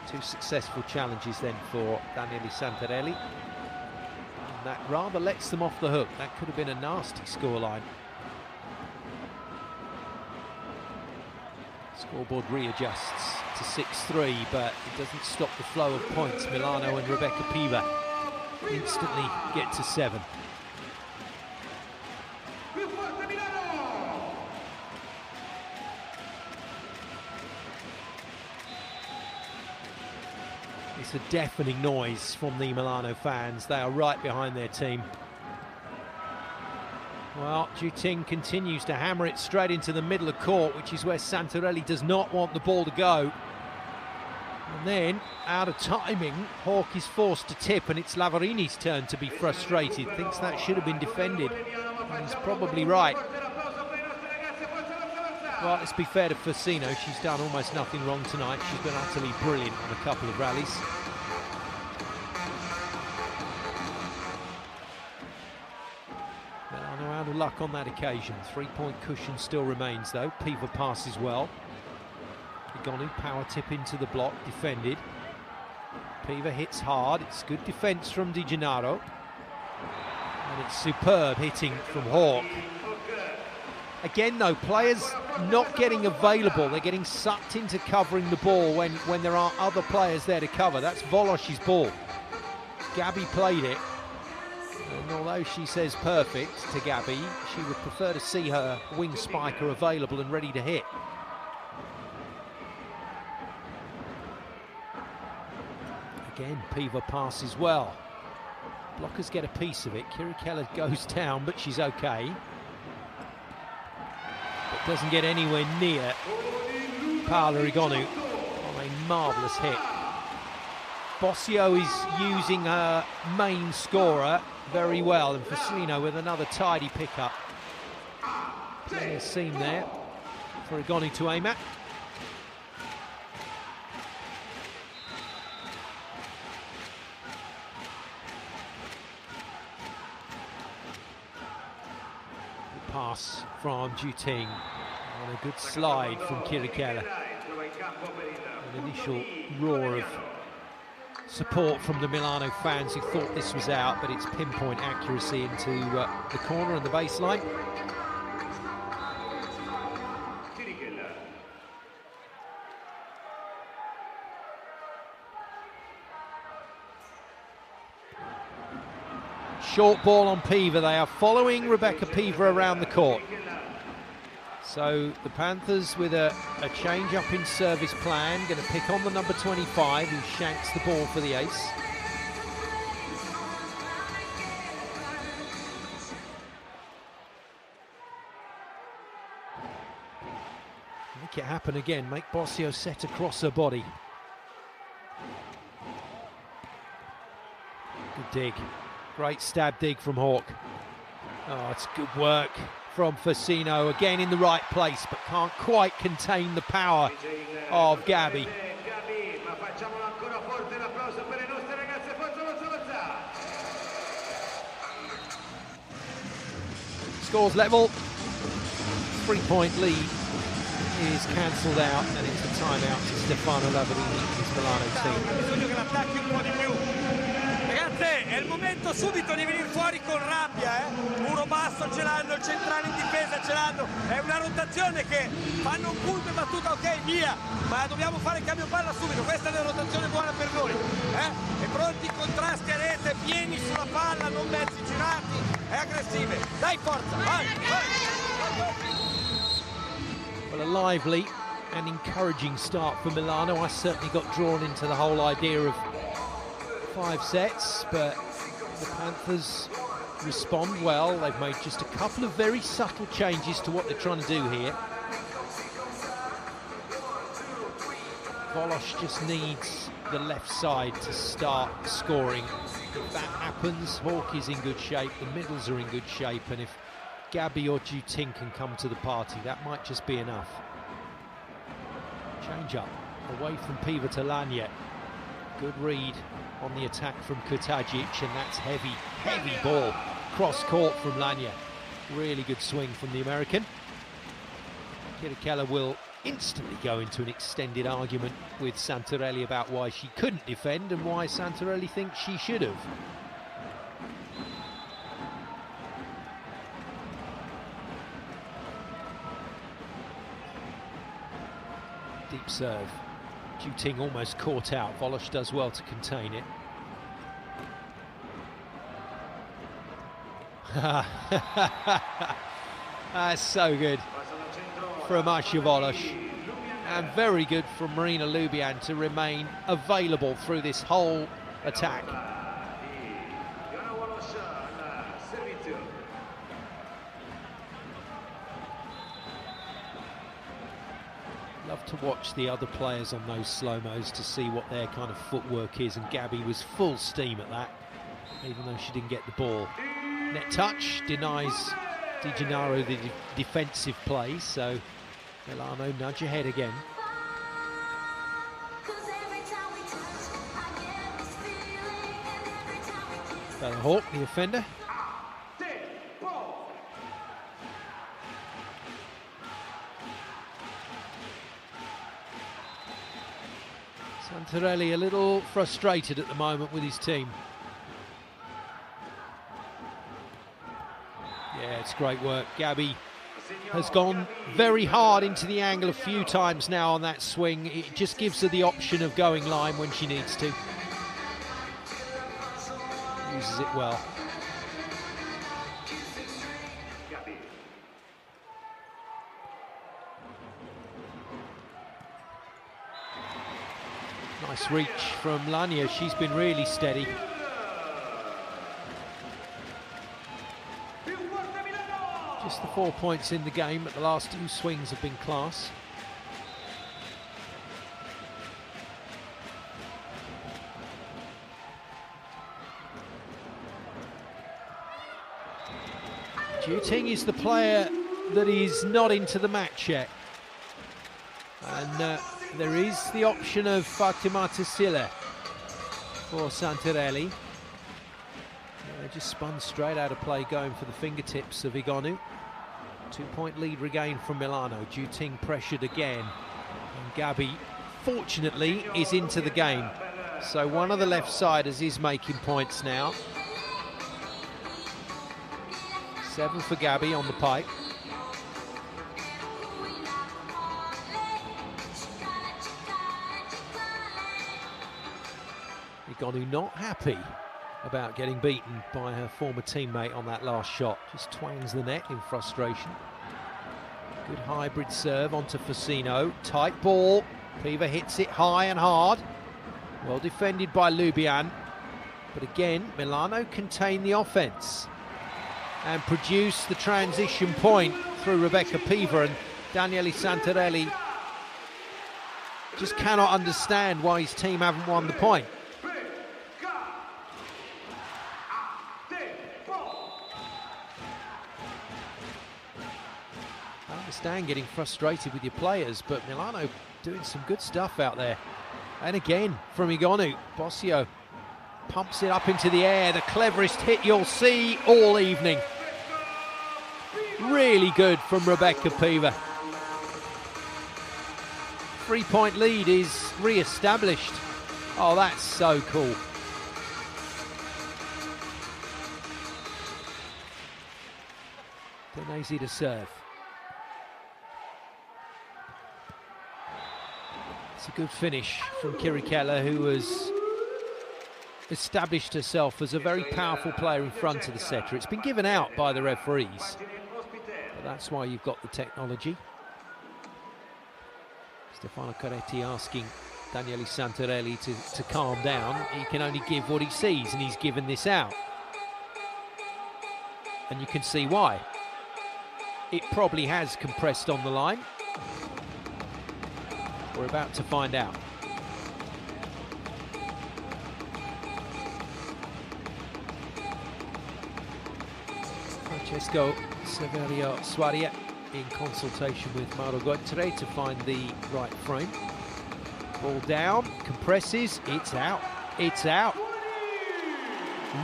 2 successful challenges then for Daniele Santarelli. And that rather lets them off the hook. That could have been a nasty scoreline. Scoreboard readjusts to 6-3, but it doesn't stop the flow of points. Milano and Rebecca Piva instantly get to 7. It's a deafening noise from the Milano fans. They are right behind their team. Well, Juting continues to hammer it straight into the middle of court, which is where Santarelli does not want the ball to go. And then, out of timing, Hawk is forced to tip, and it's Lavarini's turn to be frustrated. Thinks that should have been defended. And he's probably right. Well, let's be fair to Fasino. She's done almost nothing wrong tonight. She's been utterly brilliant on a couple of rallies. Milano out of luck on that occasion. 3-point cushion still remains, though. Piva passes well. Igonu power tip into the block, defended. Piva hits hard. It's good defence from Di Gennaro. And it's superb hitting from Hawk. Again, though, players not getting available. They're getting sucked into covering the ball when there are other players there to cover. That's Volosh's ball. Gabby played it. And although she says perfect to Gabby, she would prefer to see her wing spiker available and ready to hit. Again, Piva passes well. Blockers get a piece of it. Kiri Keller goes down, but she's okay. But doesn't get anywhere near Paola Igonu on a marvellous hit. Bossio is using her main scorer very well, and Fasino with another tidy pickup. Plenty of seam there. for Agoni to aim at. Good pass from Juting. And a good slide from Kirikela. An initial roar of support from the Milano fans who thought this was out, but it's pinpoint accuracy into the corner and the baseline. Short ball on Piva. They are following Rebecca Piva around the court. So the Panthers with a change up in service plan, going to pick on the number 25 who shanks the ball for the ace. Make it happen again, make Bossio set across her body. Good dig, great stab dig from Hawk. Oh, it's good work from Fasino, again in the right place, but can't quite contain the power of Gabby. Scores level, 3-point lead is cancelled out, and it's the timeout to Stefano Lavarini, his Milano team. È il momento subito di venire fuori con rabbia, muro basso ce l'hanno, il centrale in difesa ce l'hanno, è una rotazione che fanno un punto e battuta, ok, via, ma dobbiamo fare il cambio palla subito, questa è una rotazione buona per noi, e pronti contrasti a rete, pieni sulla palla, non mezzi girati, e aggressive, dai forza, vai, vai. Well, a lively and encouraging start for Milano. I certainly got drawn into the whole idea of 5 sets, but the Panthers respond well. They've made just a couple of very subtle changes to what they're trying to do here. Volosh just needs the left side to start scoring. If that happens, Hawk is in good shape, the middles are in good shape, and if Gabby or Juting can come to the party, that might just be enough. Change up, away from Piva to Lanya. Good read on the attack from Kutajic, and that's heavy, heavy ball. Cross court from Lanya. Really good swing from the American. Kirikela will instantly go into an extended argument with Santarelli about why she couldn't defend and why Santarelli thinks she should have. Deep serve. Juting almost caught out. Volosh does well to contain it. That's so good from Asha Volosh, and very good from Marina Lubian to remain available through this whole attack. Love to watch the other players on those slow-mos to see what their kind of footwork is, and Gabby was full steam at that, even though she didn't get the ball. Net touch denies Di Gennaro the defensive play, so Milano nudge ahead again. Bella Hawk, the offender. Santarelli a little frustrated at the moment with his team. Yeah, it's great work. Gabby has gone very hard into the angle a few times now on that swing. It just gives her the option of going line when she needs to. Uses it well. Nice reach from Lanya. She's been really steady. Just the 4 points in the game, but the last 2 swings have been class. Juting is the player that is not into the match yet. And there is the option of Fatima Tassila for Santarelli. They just spun straight out of play, going for the fingertips of Igonu. 2-point lead regained from Milano. Juting pressured again. And Gabi, fortunately, is into the game. So one of the left-siders is making points now. 7 for Gabi on the pipe. Igonu not happy about getting beaten by her former teammate on that last shot. Just twangs the net in frustration. Good hybrid serve onto Facino. Tight ball. Piva hits it high and hard. Well defended by Lubian. But again, Milano contain the offense and produce the transition point through Rebecca Piva, and Daniele Santarelli just cannot understand why his team haven't won the point. I understand getting frustrated with your players, but Milano doing some good stuff out there. And again from Igonu, Bossio pumps it up into the air, the cleverest hit you'll see all evening. Really good from Rebecca Piva. 3-point lead is re-established. Oh, that's so cool. Denesi to serve. It's a good finish from Kirikella, who has established herself as a very powerful player in front of the setter. It's been given out by the referees, but that's why you've got the technology. Stefano Coretti asking Daniele Santarelli to calm down. He can only give what he sees, and he's given this out. And you can see why. It probably has compressed on the line. We're about to find out. Francesco Severio Suaria in consultation with Mauro Goitre to find the right frame. Ball down, compresses, it's out, it's out.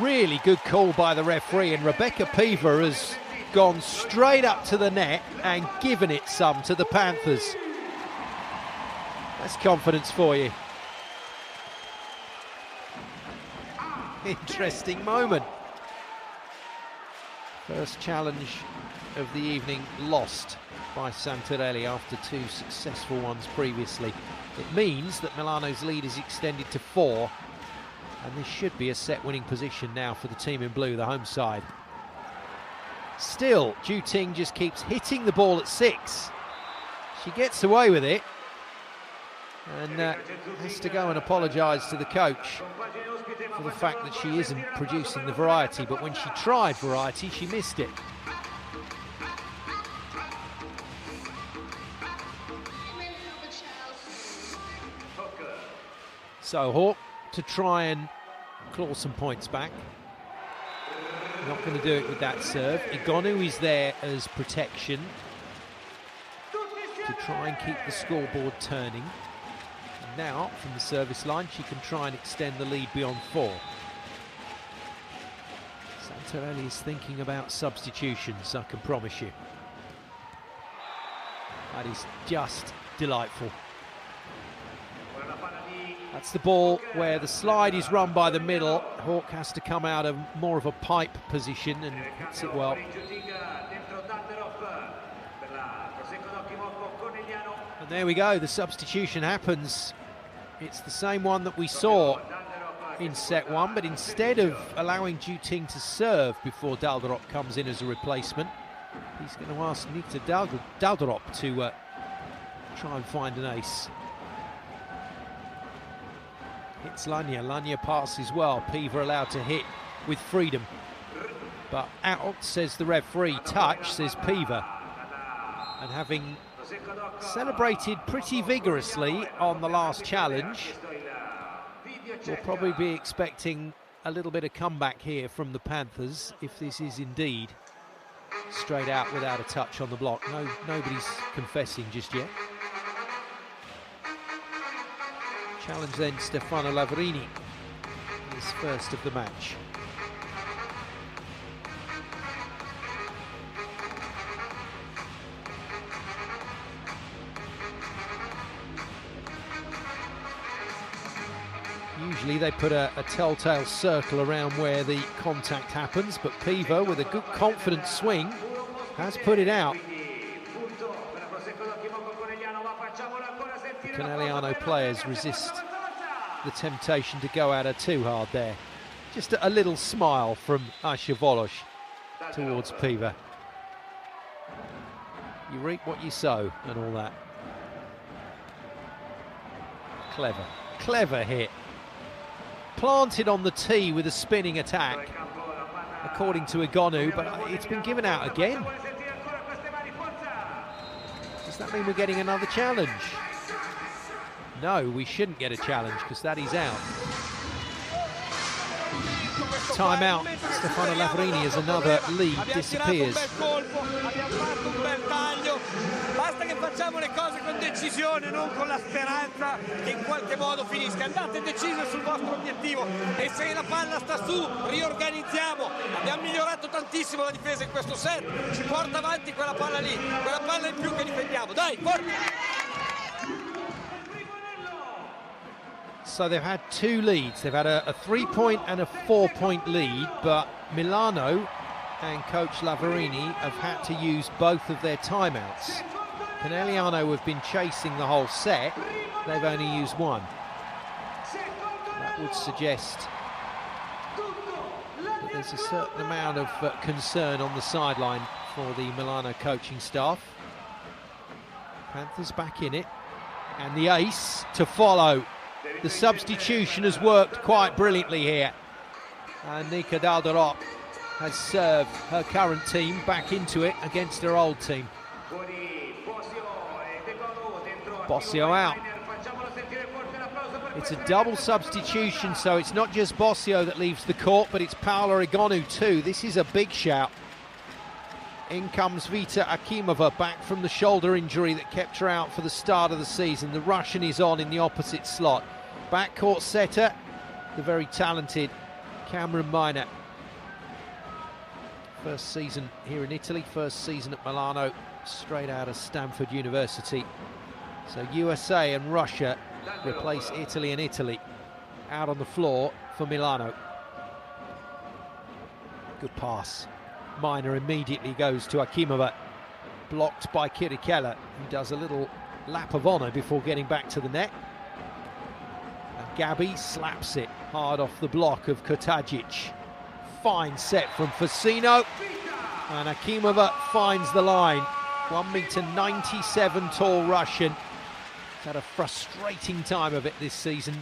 Really good call by the referee, and Rebecca Piva has gone straight up to the net and given it some to the Panthers. That's confidence for you. Interesting moment. First challenge of the evening lost by Santarelli after 2 successful ones previously. It means that Milano's lead is extended to 4, and this should be a set winning position now for the team in blue, the home side. Still, Juting just keeps hitting the ball at 6. She gets away with it, and has to go and apologise to the coach for the fact that she isn't producing the variety, but when she tried variety, she missed it. So Hawk to try and claw some points back. Not going to do it with that serve. Igonu is there as protection to try and keep the scoreboard turning. And now, from the service line, she can try and extend the lead beyond 4. Santarelli is thinking about substitutions, I can promise you. That is just delightful. That's the ball where the slide is run by the middle. Hawk has to come out of more of a pipe position and hits it well. And there we go, the substitution happens. It's the same one that we saw in set 1, but instead of allowing Juting to serve before Dalderop comes in as a replacement, he's going to ask Nita Dalderop to try and find an ace. Hits Lanya. Lanya passes well. Piva allowed to hit with freedom. But out, says the referee. Touch, says Piva. And having celebrated pretty vigorously on the last challenge, we'll probably be expecting a little bit of comeback here from the Panthers if this is indeed straight out without a touch on the block. Nobody's confessing just yet. Challenge then Stefano Lavarini, his first of the match. Usually they put a telltale circle around where the contact happens, but Piva, with a good confident swing, has put it out. Conegliano players resist the temptation to go at her too hard there. Just a little smile from Asha Volos towards Piva. You reap what you sow and all that. Clever hit. Planted on the tee with a spinning attack, according to Igonu, but it's been given out again. Does that mean we're getting another challenge? No, we shouldn't get a challenge because that is out. Timeout. Stefano Lavarini as another lead disappears. Basta che facciamo le cose con decisione, non con la speranza che in qualche modo finisca. Andate decisi sul vostro obiettivo e se la palla sta su riorganizziamo. Abbiamo migliorato tantissimo la difesa in questo set, ci porta avanti quella palla lì, quella palla in più che difendiamo. Dai, forza! So they've had two leads. They've had a 3-point and a 4-point lead, but Milano and coach Lavarini have had to use both of their timeouts. Conegliano have been chasing the whole set. They've only used one. That would suggest that there's a certain amount of concern on the sideline for the Milano coaching staff. Panthers back in it, and the ace to follow. The substitution has worked quite brilliantly here, and Nika Dalderop has served her current team back into it against her old team. Bossio out. It's a double substitution, so it's not just Bossio that leaves the court, but it's Paola Igonu too. This is a big shout. In comes Vita Akimova, back from the shoulder injury that kept her out for the start of the season. The Russian is on in the opposite slot. Backcourt setter, the very talented Cameron Minor. First season here in Italy, first season at Milano, straight out of Stanford University. So USA and Russia replace Italy and Italy. Out on the floor for Milano. Good pass. Minor immediately goes to Akimova, blocked by Kirikella, who does a little lap of honour before getting back to the net. And Gabi slaps it hard off the block of Kotajic. Fine set from Fasino, and Akimova finds the line. 1-meter-97 tall Russian. He's had a frustrating time of it this season,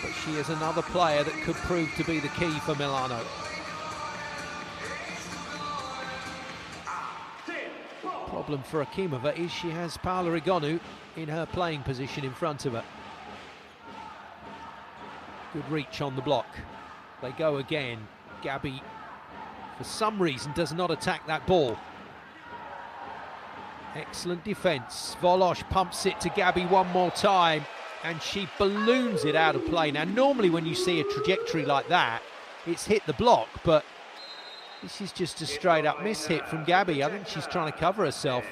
but she is another player that could prove to be the key for Milano. Problem for Akimova is she has Paola Igonu in her playing position in front of her. Good reach on the block. They go again. Gabi, for some reason, does not attack that ball. Excellent defence. Volos pumps it to Gabi one more time, and she balloons it out of play. Now, normally when you see a trajectory like that, it's hit the block, but this is just a straight-up miss hit from Gabi. I think she's trying to cover herself.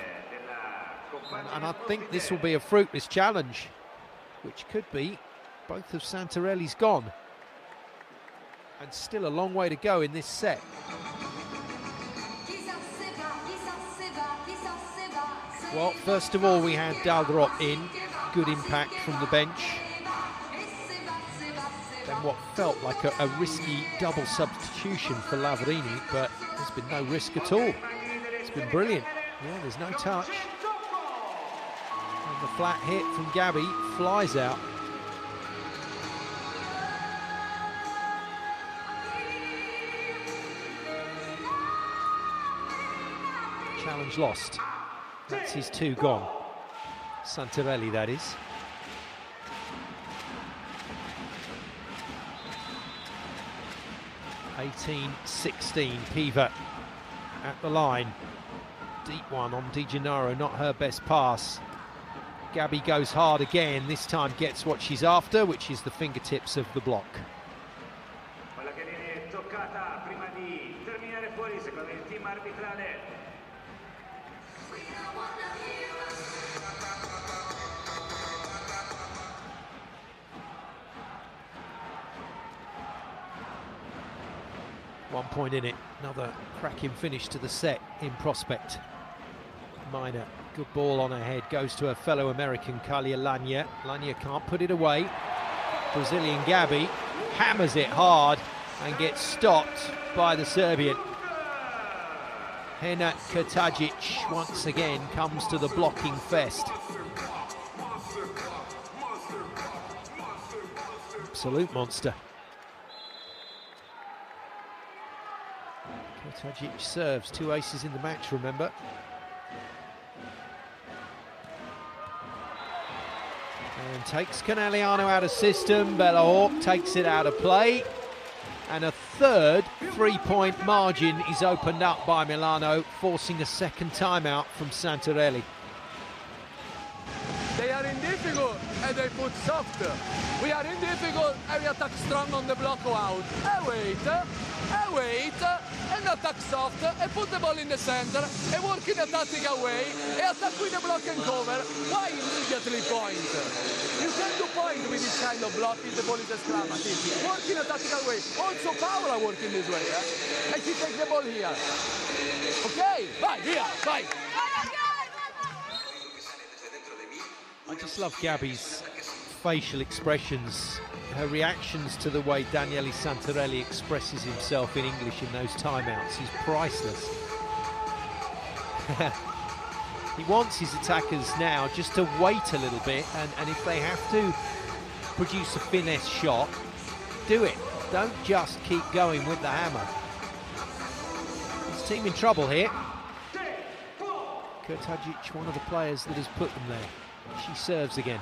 And I think this will be a fruitless challenge, which could be both of Santarelli's gone. And still a long way to go in this set. Well, first of all, we had Dalderop in. Good impact from the bench. Then what felt like a risky double substitution for Lavarini, but there's been no risk at all. It's been brilliant. Yeah, there's no touch. And the flat hit from Gabi flies out. Challenge lost. That's his two gone. Santarelli, that is. (18-16). Piva at the line. Deep one on Di Gennaro, not her best pass. Gabby goes hard again, this time gets what she's after, which is the fingertips of the block. Quella che viene toccata prima di terminare fuori, secondo il team arbitrale. One point in it, another cracking finish to the set in prospect. Minor, good ball on her head, goes to her fellow American, Kalia Lanya. Lanya can't put it away. Brazilian Gabby hammers it hard and gets stopped by the Serbian. Hena Kurtagic once again comes to the blocking fest. Absolute monster. Kurtagic serves, 2 aces in the match, remember. And takes Conegliano out of system. Bella Hawk takes it out of play. And a third 3-point margin is opened up by Milano, forcing a second timeout from Santarelli. They are in difficult and they put soft. We are in difficult and we attack strong on the block out. Wait, and attack soft and put the ball in the center and work in a tactical way and attack with the block and cover. Why immediately point? You can do point with this kind of block if the ball is exclamative. Work in a tactical way. Also Paola working this way, and she takes the ball here. Okay, bye, here, bye. I just love Gabby's facial expressions, her reactions to the way Daniele Santarelli expresses himself in English in those timeouts is priceless. He wants his attackers now just to wait a little bit, and if they have to produce a finesse shot, do it. Don't just keep going with the hammer. His team in trouble here. Kurtagic, one of the players that has put them there. She serves again.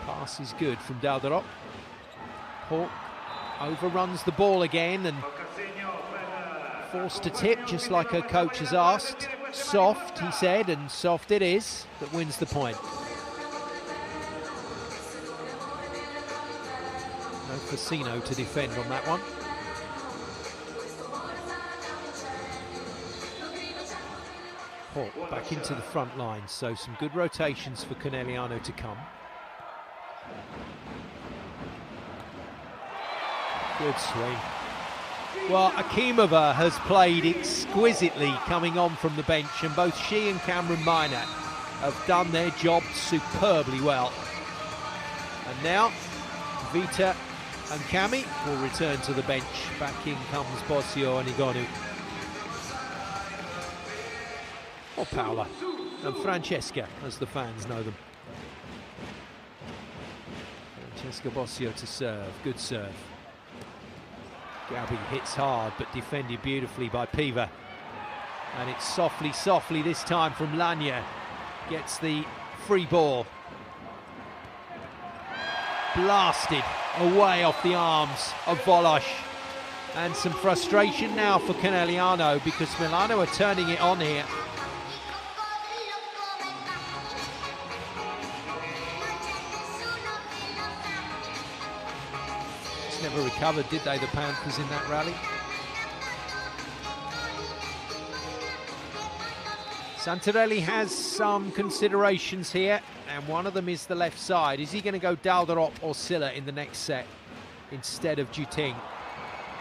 Pass is good from Dalderop. Hawk overruns the ball again and forced to tip, just like her coach has asked. Soft, he said, and soft it is, that wins the point. No Facino to defend on that one. Hawk back into the front line, so some good rotations for Conegliano to come. Good swing. Well, Akimova has played exquisitely coming on from the bench, and both she and Cameron Minor have done their job superbly well. And now Vita and Cami will return to the bench. Back in comes Bosio and Igonu. Or Paola and Francesca, as the fans know them. Francesca Bosio to serve, good serve. Gabby hits hard, but defended beautifully by Piva. And it's softly this time from Lanya. Gets the free ball. Blasted away off the arms of Volley. And some frustration now for Conegliano, because Milano are turning it on here. Never recovered, did they, the Panthers, in that rally? Santarelli has some considerations here, and one of them is the left side. Is he going to go Dalderop or Silla in the next set instead of Juting?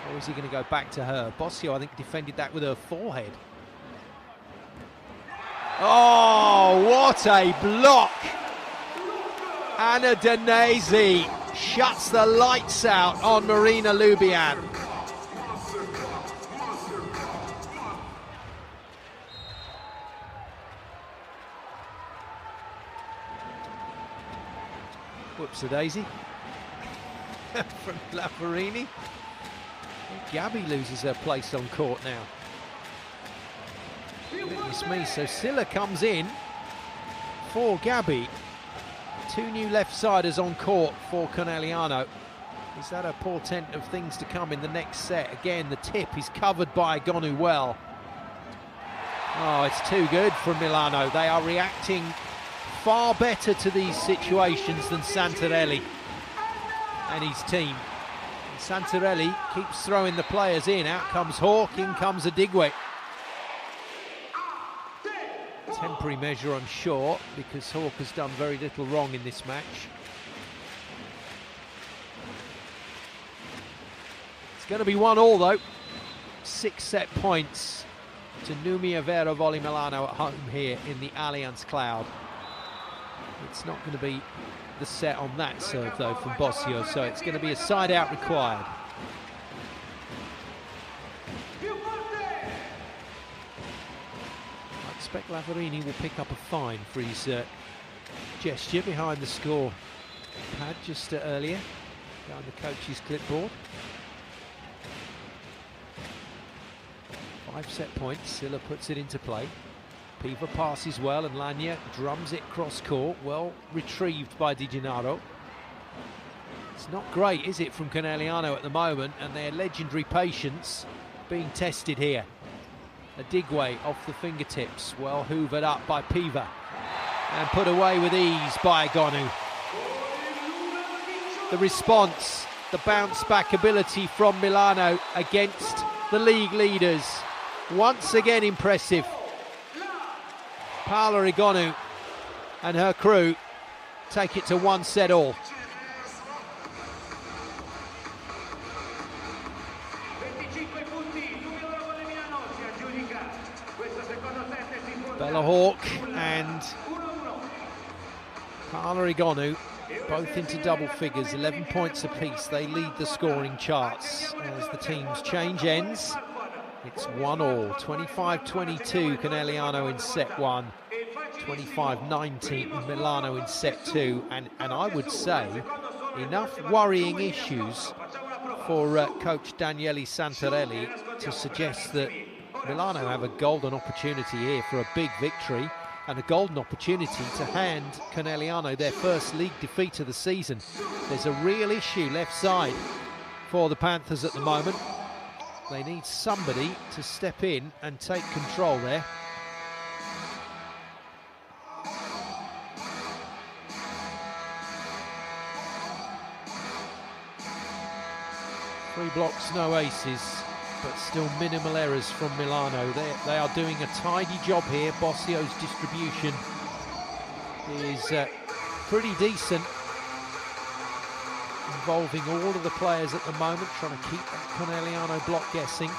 Or is he going to go back to her? Bosio, I think, defended that with her forehead. Oh, what a block! Anna Danese shuts the lights out on Marina Lubian. Whoops a daisy from Lafarini. Gabby loses her place on court now. Goodness me, so Silla comes in for Gabby. 2 new left-siders on court for Conegliano. Is that a portent of things to come in the next set? Again, the tip is covered by Igonu well. Oh, it's too good from Milano. They are reacting far better to these situations than Santarelli and his team. And Santarelli keeps throwing the players in. Out comes Hawk, in comes Adigwe. Temporary measure, I'm sure, because Hawk has done very little wrong in this match. It's going to be 1-1 though. 6 set points to Numia, Vero, Volley, Milano at home here in the Allianz Cloud. It's not going to be the set on that serve though from Bossio, so it's going to be a side out required. I expect Lavarini will pick up a fine for his gesture behind the score pad just earlier, behind the coach's clipboard. 5 set points, Silla puts it into play. Piva passes well and Lagna drums it cross court, well retrieved by Di Gennaro. It's not great, is it, from Conegliano at the moment, and their legendary patience being tested here. Adigwe off the fingertips, well hoovered up by Piva and put away with ease by Gonu. The response, the bounce back ability from Milano against the league leaders. Once again impressive. Paola Rigonu and her crew take it to 1 set all. Bella Hawk and Paola Rigonu both into double figures, 11 points apiece. They lead the scoring charts as the teams change ends. It's 1-1, 25-22 Conegliano in set 1, 25-19 Milano in set 2, and I would say enough worrying issues for coach Daniele Santarelli to suggest that Milano have a golden opportunity here for a big victory and a golden opportunity to hand Conegliano their first league defeat of the season. There's a real issue left side for the Panthers at the moment. They need somebody to step in and take control there. Three blocks, no aces, but still minimal errors from Milano. They are doing a tidy job here. Bossio's distribution is pretty decent, involving all of the players at the moment, trying to keep that Conegliano block guessing.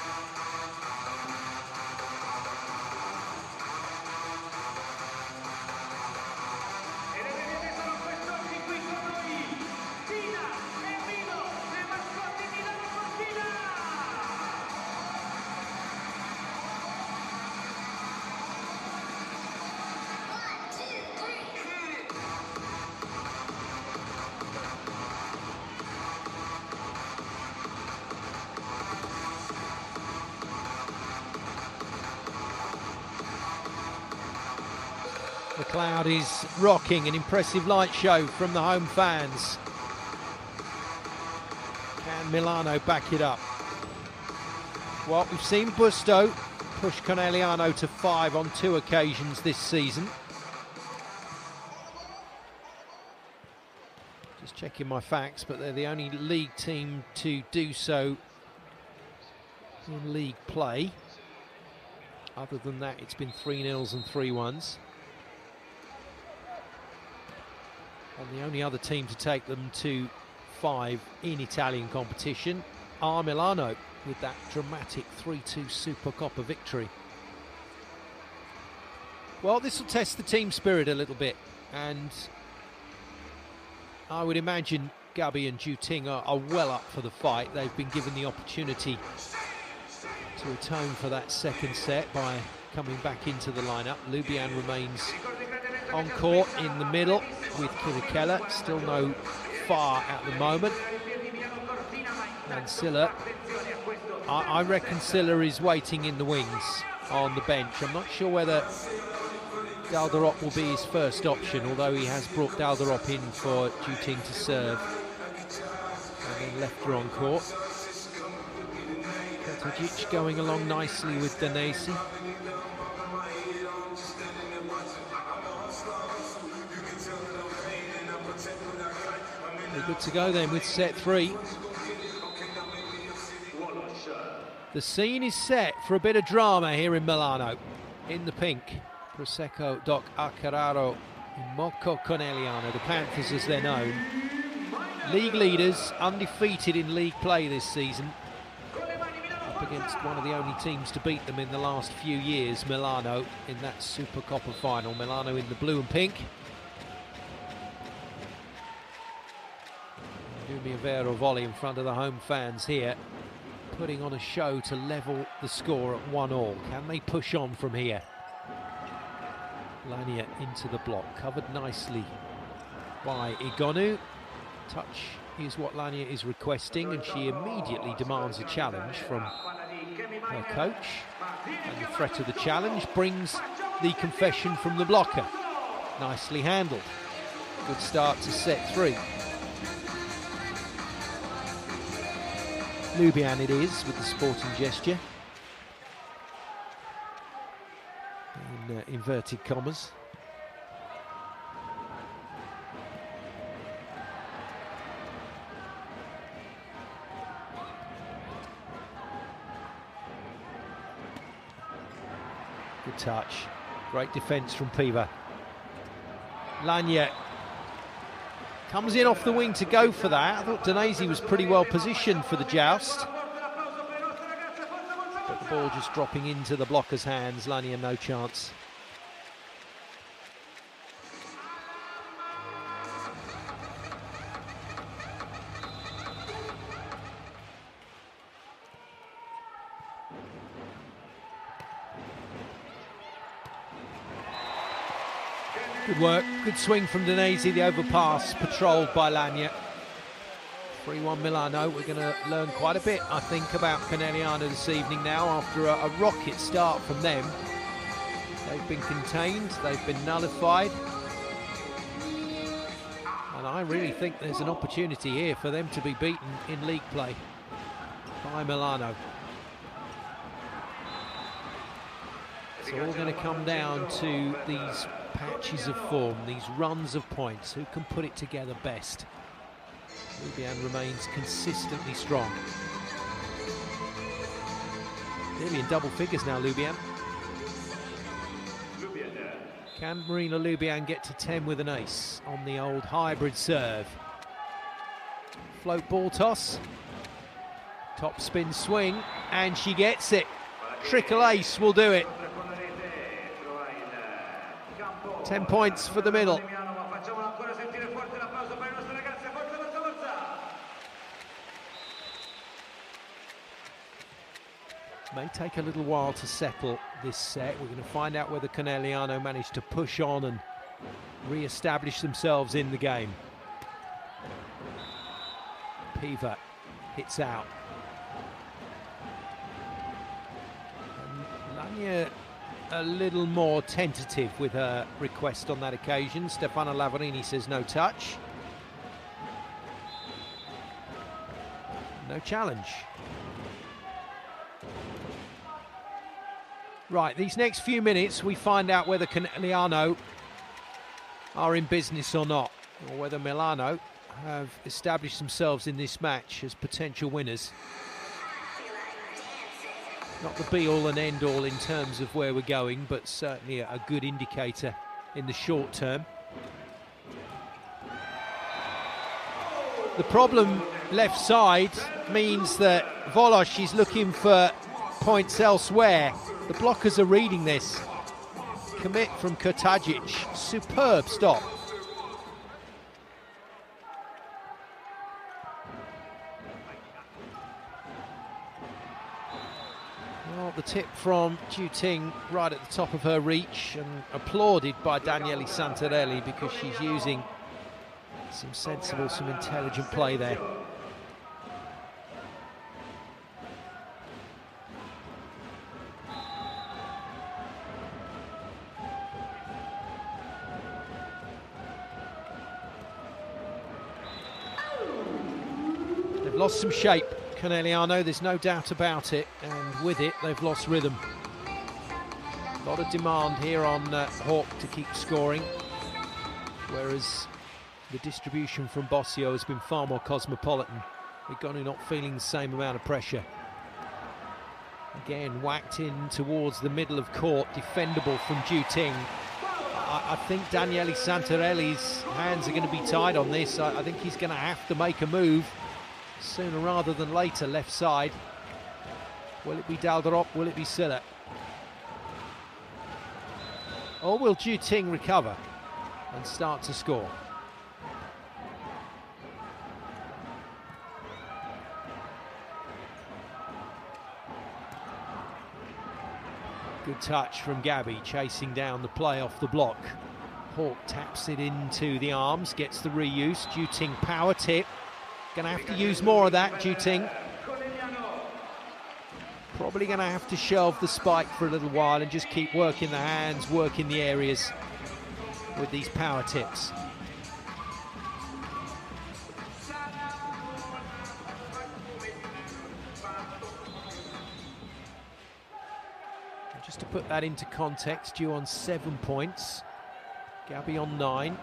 The crowd is rocking, an impressive light show from the home fans. Can Milano back it up? Well, we've seen Busto push Conegliano to 5 on 2 occasions this season. Just checking my facts, but they're the only league team to do so in league play. Other than that, it's been 3-0s and 3-1s. And the only other team to take them to 5 in Italian competition are Milano, with that dramatic 3-2 Supercoppa victory. Well, this will test the team spirit a little bit, and I would imagine Gabi and Ju Ting are well up for the fight. They've been given the opportunity to atone for that second set by coming back into the lineup. Lubian remains on court in the middle with Kirikella, still no far at the moment. And Silla, I reckon Silla is waiting in the wings on the bench. I'm not sure whether Dalderop will be his first option, although he has brought Dalderop in for Ju Ting to serve. And then left her on court. Katajic going along nicely with Danesi. We're good to go then with set 3. The scene is set for a bit of drama here in Milano. In the pink, Prosecco Doc Arcararo, Mocco Conegliano, the Panthers as they're known. League leaders, undefeated in league play this season. Up against one of the only teams to beat them in the last few years, Milano, in that Supercoppa final. Milano in the blue and pink. Vero Volley in front of the home fans here, putting on a show to level the score at 1-1. Can they push on from here? Lania into the block, covered nicely by Igonu. Touch is what Lania is requesting, and she immediately demands a challenge from her coach. And the threat of the challenge brings the confession from the blocker. Nicely handled. Good start to set 3. Lubian it is with the sporting gesture. In inverted commas. Good touch. Great defence from Piva. Lania comes in off the wing to go for that. I thought Danesi was pretty well positioned for the joust. But the ball just dropping into the blocker's hands. Lania no chance. Good work, good swing from Danesi, the overpass patrolled by Lania. 3-1 Milano. We're going to learn quite a bit, I think, about Conegliano this evening now after a rocket start from them. They've been contained, they've been nullified. And I really think there's an opportunity here for them to be beaten in league play by Milano. It's all going to come down to these patches of form, these runs of points. Who can put it together best? Lubian remains consistently strong. Nearly in double figures now, Lubian. Can Marina Lubian get to 10 with an ace on the old hybrid serve? Float ball toss. Top spin swing, and she gets it. Triple ace will do it. 10 points for the middle. May take a little while to settle this set. We're going to find out whether Conegliano managed to push on and re-establish themselves in the game. Piva hits out. And Lania a little more tentative with her request on that occasion. Stefano Lavarini says no touch. No challenge. Right, these next few minutes we find out whether Conegliano are in business or not, or whether Milano have established themselves in this match as potential winners. Not the be-all and end-all in terms of where we're going, but certainly a good indicator in the short term. The problem left side means that Volosh is looking for points elsewhere. The blockers are reading this. Commit from Kurtagic. Superb stop. Well, the tip from Juting right at the top of her reach, and applauded by Daniele Santarelli because she's using some sensible, some intelligent play there. They've lost some shape, Conegliano, there's no doubt about it, and with it they've lost rhythm. A lot of demand here on Hawk to keep scoring, whereas The distribution from Bossio has been far more cosmopolitan. Egonu not feeling the same amount of pressure. Again, whacked in towards the middle of court, defendable from Juting. I think Daniele Santarelli's hands are going to be tied on this. I think he's going to have to make a move sooner rather than later, left side. Will it be Daldorop? Will it be Silla? Or will Juting recover and start to score? Good touch from Gabby, chasing down the play off the block. Hawk taps it into the arms, gets the reuse. Juting power tip. Gonna have to use more of that, Juting. Probably gonna have to shelve the spike for a little while and just keep working the hands, working the areas with these power tips. Just to put that into context, you on 7 points, Gabby on 9.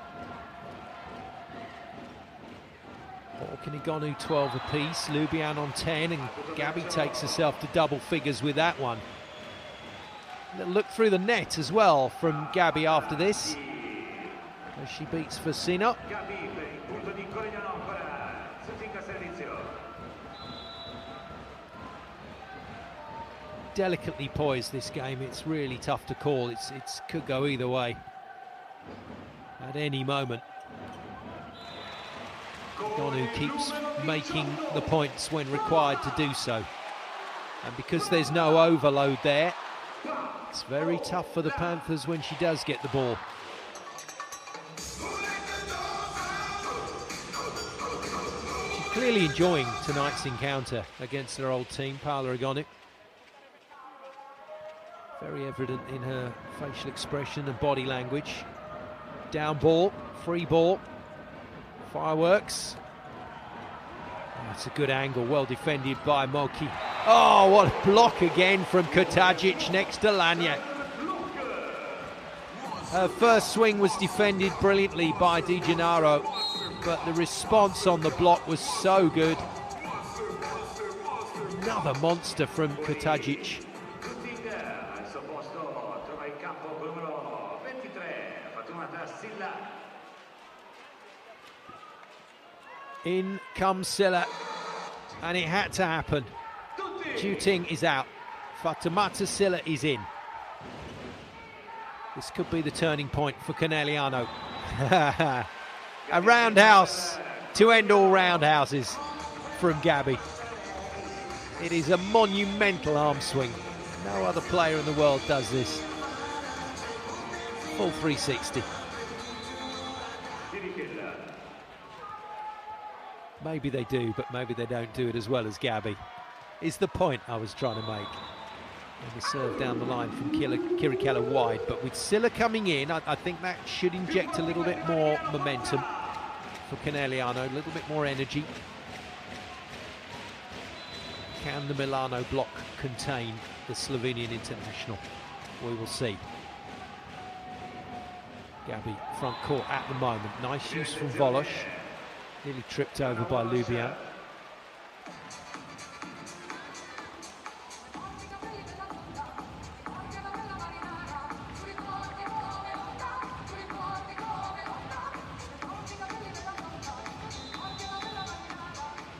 Hawk and Egonu 12 apiece, Lubian on 10, and Gabby takes herself to double figures with that one. A little look through the net as well from Gabby after this, as she beats Fassino. Delicately poised this game. It's really tough to call. It could go either way at any moment. Egonu keeps making the points when required to do so, and because there's no overload there, it's very tough for the Panthers when she does get the ball. She's clearly enjoying tonight's encounter against her old team, Paola Egonu. Very evident in her facial expression and body language. Down ball, free ball, fireworks. Oh, it's a good angle, well defended by Moki. Oh, what a block again from Kutajic next to Lanya. Her first swing was defended brilliantly by Di Gennaro, but the response on the block was so good. Another monster from Kutajic. In comes Silla, and it had to happen. Juting is out. Fatoumata Silla is in. This could be the turning point for Conegliano. A roundhouse to end all roundhouses from Gabby. It is a monumental arm swing. No other player in the world does this. Full 360. Maybe they do, but maybe they don't do it as well as Gabby, is the point I was trying to make. And the serve down the line from Kirikella wide, but with Silla coming in, I think that should inject a little bit more momentum for Conegliano, a little bit more energy. Can the Milano block contain the Slovenian international? We will see. Gabby front court at the moment. Nice use from Volosh. Nearly tripped over by Lubian.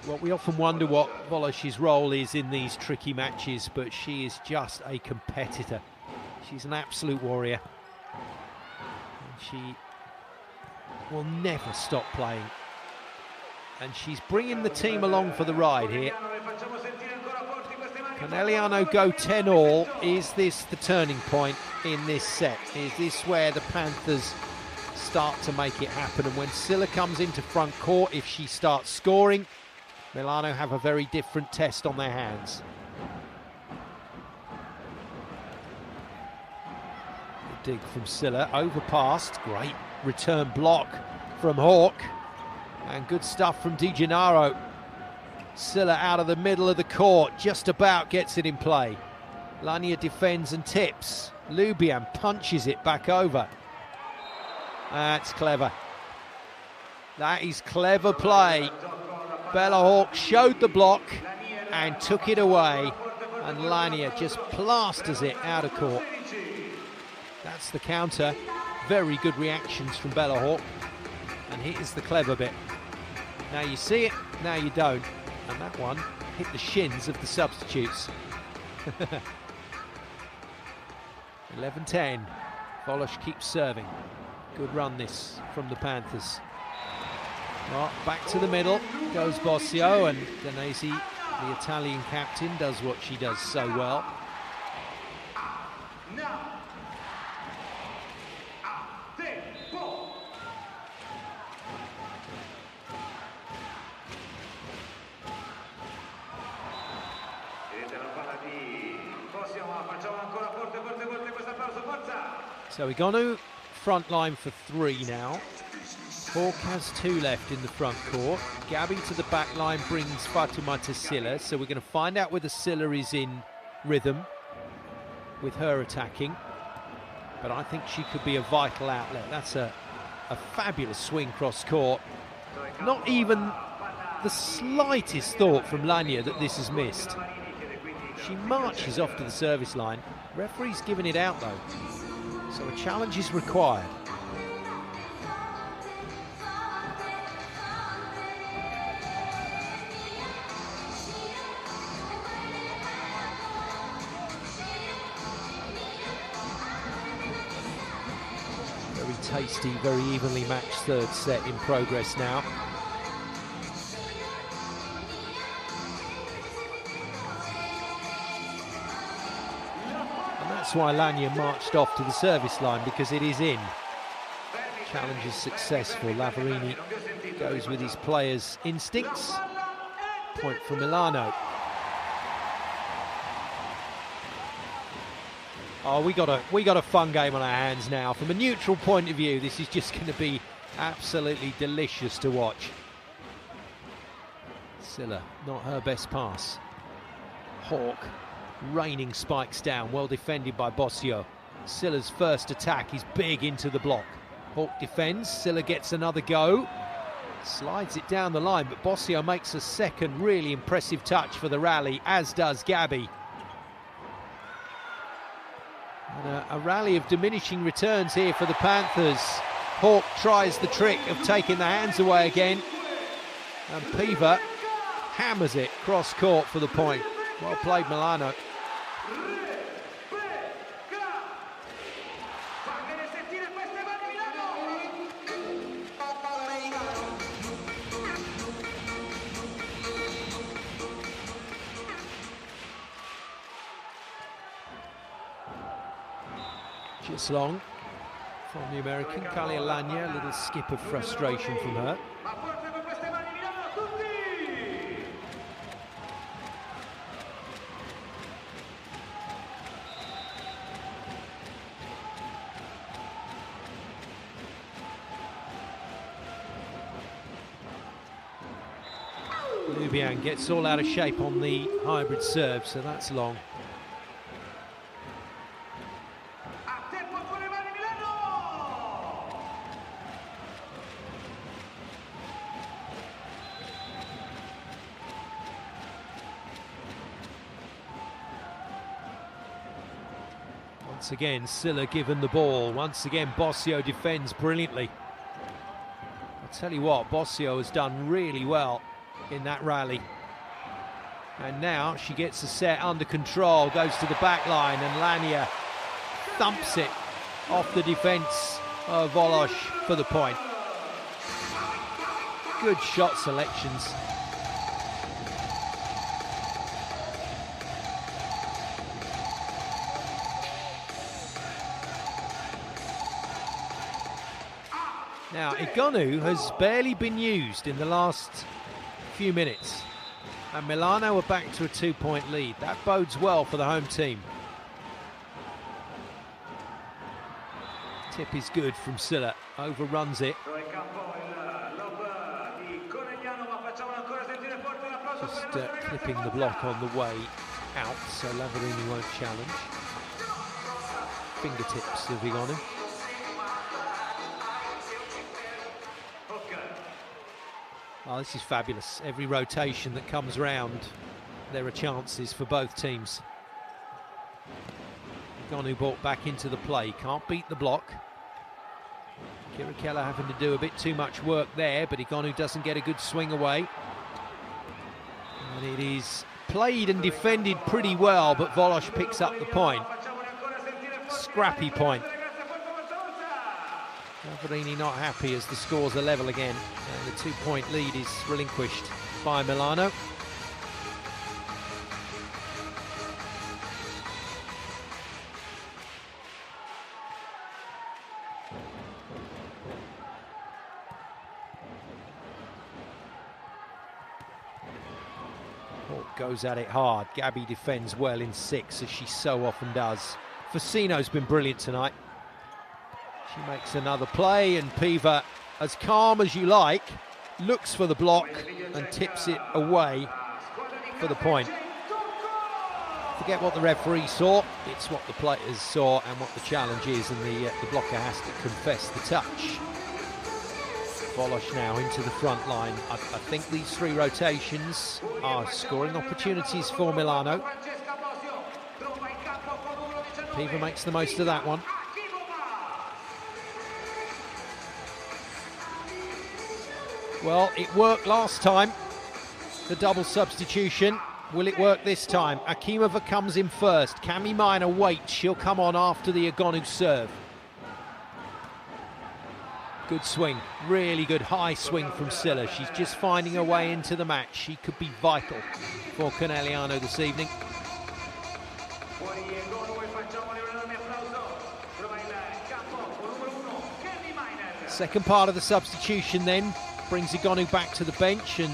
Well, we often wonder what Volosh's role is in these tricky matches, but she is just a competitor. She's an absolute warrior. And she will never stop playing. And she's bringing the team along for the ride here. Conegliano go 10-all. Is this the turning point in this set? Is this where the Panthers start to make it happen? And when Silla comes into front court, if she starts scoring, Milano have a very different test on their hands. Dig from Silla, overpassed. Great return block from Hawk. And good stuff from Di Gennaro. Silla out of the middle of the court, just about gets it in play. Lanya defends and tips. Lubian punches it back over. That's clever. That is clever play. Bella Hawk showed the block and took it away, and Lania just plasters it out of court. That's the counter. Very good reactions from Bella Hawk, and here's the clever bit. Now you see it, now you don't, and that one hit the shins of the substitutes. 11-10. Volley keeps serving. Good run this from the Panthers. Well, back to the middle goes Bossio, and Danesi, the Italian captain, does what she does so well. So we're going to front line for 3 now. Hawk has 2 left in the front court. Gabby to the back line brings Fatuma to Silla. So we're going to find out whether Silla is in rhythm with her attacking. But I think she could be a vital outlet. That's a fabulous swing cross court. Not even the slightest thought from Lania that this is missed. She marches off to the service line. Referee's giving it out though. So a challenge is required. Very tasty, very evenly matched third set in progress now. That's why Lania marched off to the service line, because it is in. Challenge is successful. Lavarini goes with his players' instincts. Point for Milano. Oh, we got a fun game on our hands now. From a neutral point of view, this is just going to be absolutely delicious to watch. Silla, not her best pass. Hawk raining spikes down, well defended by Bossio. Silla's first attack is big into the block. Hawk defends, Silla gets another go. Slides it down the line, but Bossio makes a second really impressive touch for the rally, as does Gabby. And a rally of diminishing returns here for the Panthers. Hawk tries the trick of taking the hands away again, and Piva hammers it cross court for the point. Well played, Milano. Just long from the American. Kalia Lania, a little skip of frustration from her. Lubian gets all out of shape on the hybrid serve, so that's long. Once again, Silla given the ball. Once again, Bossio defends brilliantly. I'll tell you what, Bossio has done really well in that rally. And now she gets the set under control, goes to the back line, and Lania thumps it off the defence of Volley for the point. Good shot selections. Now, Igonu has barely been used in the last few minutes, and Milano are back to a 2-point lead. That bodes well for the home team. Tip is good from Silla, overruns it. Just clipping the block on the way out, so Lavarini won't challenge. Fingertips of Igonu. Oh, this is fabulous. Every rotation that comes round, there are chances for both teams. Gonu brought back into the play, can't beat the block. Kirikella having to do a bit too much work there, but Igonu doesn't get a good swing away. And it is played and defended pretty well, but Volos picks up the point. Scrappy point. Lavarini not happy as the scores are level again, and the 2-point lead is relinquished by Milano. Goes at it hard. Gabby defends well in 6, as she so often does. Facino's been brilliant tonight. She makes another play, and Piva, as calm as you like, looks for the block and tips it away for the point. Forget what the referee saw, it's what the players saw and what the challenge is, and the blocker has to confess the touch. Volos now into the front line. I think these 3 rotations are scoring opportunities for Milano. Piva makes the most of that one. Well, it worked last time, the double substitution. Will it work this time? Akimova comes in first. Cami Minor waits. She'll come on after the Igonu serve. Good swing, really good high swing from Silla. She's just finding her way into the match. She could be vital for Conegliano this evening. Second part of the substitution then brings Igonu back to the bench and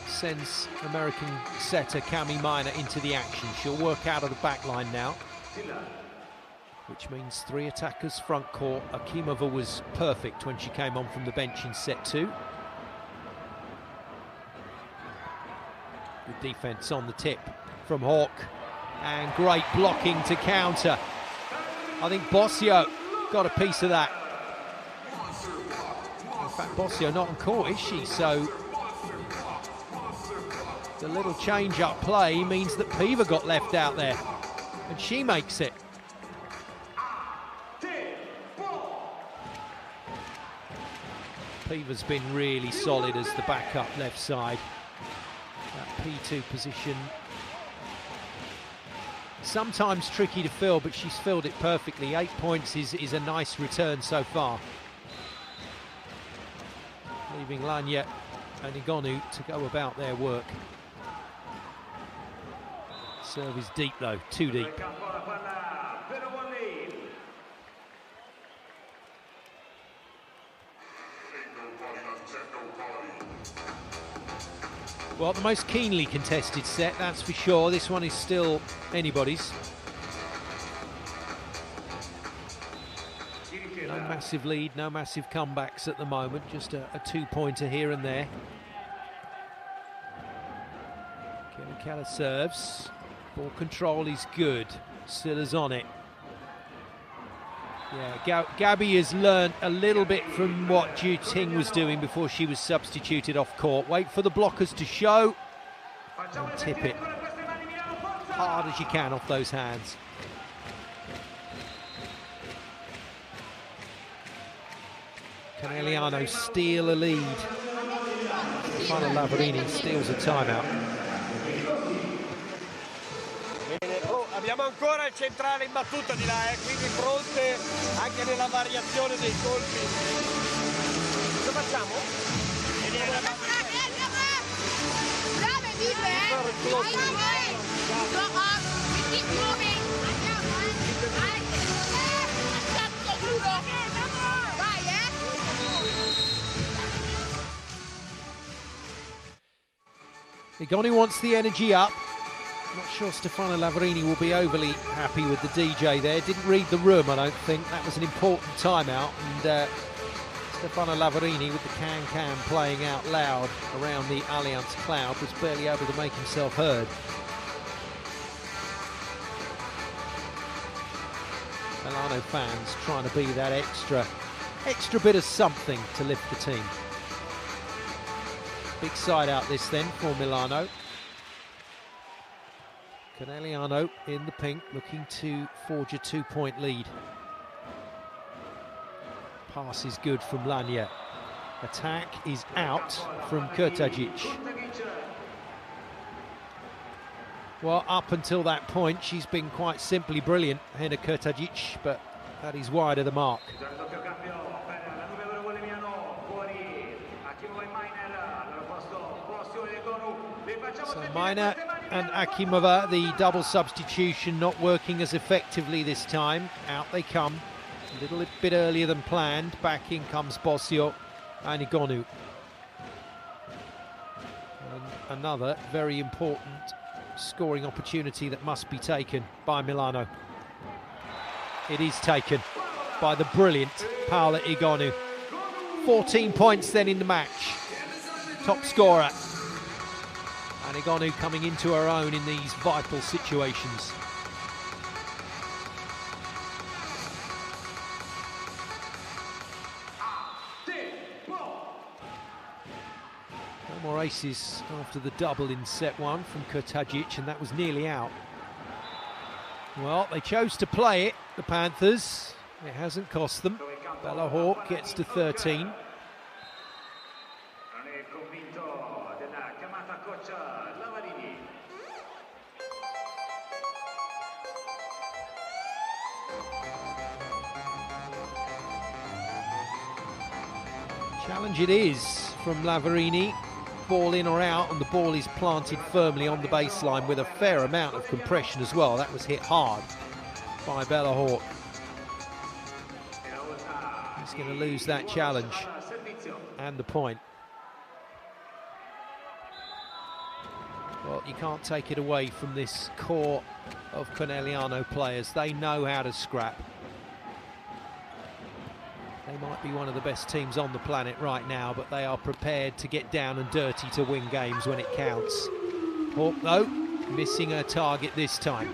sends American setter Cami Minor into the action. She'll work out of the back line now, which means 3 attackers front court. Akimova was perfect when she came on from the bench in set 2. Good defense on the tip from Hawk, and great blocking to counter. I think Bossio got a piece of that. In fact, Bossio not on court, is she? So the little change-up play means that Piva got left out there, and she makes it. Piva's been really solid as the backup left side. That P2 position, sometimes tricky to fill, but she's filled it perfectly. 8 points is a nice return so far. Leaving Lanya and Igonu to go about their work. Serve is deep though, too deep. Well, the most keenly contested set, that's for sure. This one is still anybody's. No massive lead, no massive comebacks at the moment, just a 2-pointer here and there. Kirikella serves. Ball control is good. Silla's on it. Yeah, Gabby has learned a little bit from what Ju Ting was doing before she was substituted off court. Wait for the blockers to show and tip it hard as you can off those hands. Conegliano steal a lead. Stefano Lavarini steals a timeout. Abbiamo ancora il centrale in battuta di là, quindi pronte anche nella variazione dei colpi. Cosa facciamo? Igonu wants the energy up. Not sure Stefano Lavarini will be overly happy with the DJ there. Didn't read the room, I don't think. That was an important timeout, and Stefano Lavarini with the can-can playing out loud around the Allianz cloud was barely able to make himself heard. Milano fans trying to be that extra bit of something to lift the team. Big side out this then for Milano. Conegliano in the pink, looking to forge a 2-point lead. Pass is good from Lania. Attack is out from Kurtagic. Well, up until that point, she's been quite simply brilliant ahead of Kurtagic, but that is wide of the mark. So Minor and Akimova, the double substitution not working as effectively this time. Out they come, a little bit earlier than planned. Back in comes Bosio and Igonu. And another very important scoring opportunity that must be taken by Milano. It is taken by the brilliant Paola Igonu. 14 points then in the match. Top scorer. And Igonu coming into her own in these vital situations. No more aces after the double in set one from Kurtagic, and that was nearly out. Well, they chose to play it, the Panthers. It hasn't cost them. Bella Hawk gets to 13. Challenge it is from Lavarini. Ball in or out, and the ball is planted firmly on the baseline with a fair amount of compression as well. That was hit hard by Bella Hawk. He's going to lose that challenge and the point. Well, you can't take it away from this core of Conegliano players. They know how to scrap. They might be one of the best teams on the planet right now, but they are prepared to get down and dirty to win games when it counts. Hawk, though, missing her target this time.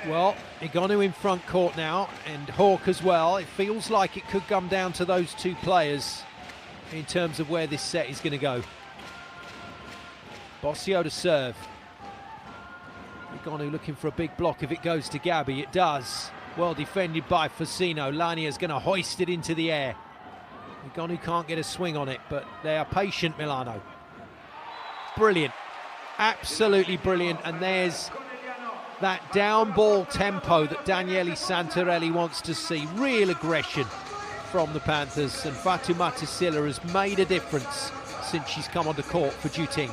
Well, Igonu in front court now, and Hawk as well. It feels like it could come down to those two players in terms of where this set is going to go. Bosio to serve. Igonu looking for a big block if it goes to Gabby. It does. Well defended by Fasino. Lania's going to hoist it into the air. Igonu can't get a swing on it, but they are patient, Milano. Brilliant. Absolutely brilliant. And there's that down ball tempo that Daniele Santarelli wants to see. Real aggression from the Panthers. And Fatoumata Sylla has made a difference since she's come onto court for Juting.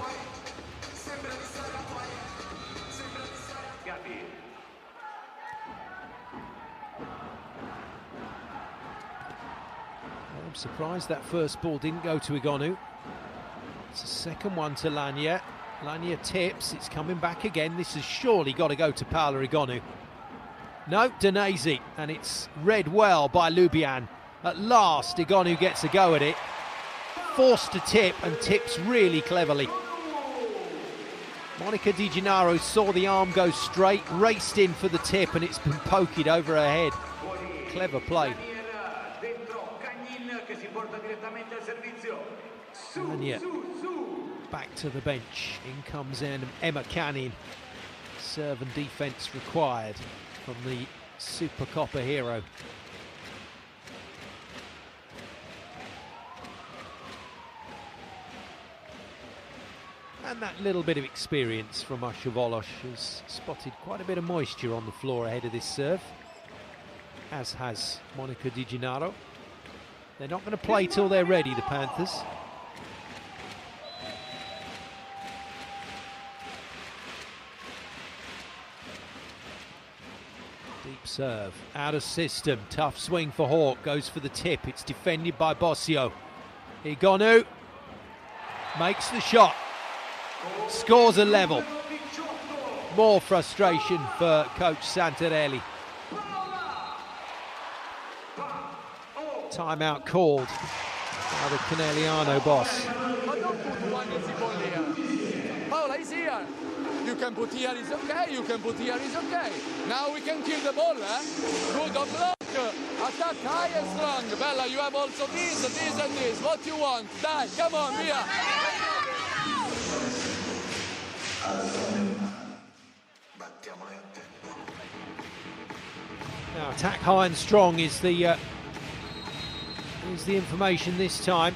I'm surprised that first ball didn't go to Igonu. It's a second one to Lania. Lania tips, it's coming back again. This has surely got to go to Paola Igonu. No, Danesi, and it's read well by Lubian. At last, Igonu gets a go at it. Forced to tip, and tips really cleverly. Monica Di Gennaro saw the arm go straight, raced in for the tip, and it's been poked over her head. Clever play. And yet, back to the bench. In comes Emma Canning. Serve and defence required from the Super Copper hero. And that little bit of experience from Asha Volosh has spotted quite a bit of moisture on the floor ahead of this serve, as has Monica Di Gennaro. They're not going to play till they're ready, the Panthers. Deep serve, out of system, tough swing for Hawk, goes for the tip, it's defended by Bosio. Igonu makes the shot, scores a level. More frustration for coach Santarelli. Timeout called by the Conegliano boss. But don't put one easy ball here. Paola is here. here. You can put here, is okay. You can put here, is okay. Now we can kill the ball, eh? Good on block. Attack high and strong. Bella, you have also this, and this. What you want? Dai, come on, via. Now attack high and strong is the information this time.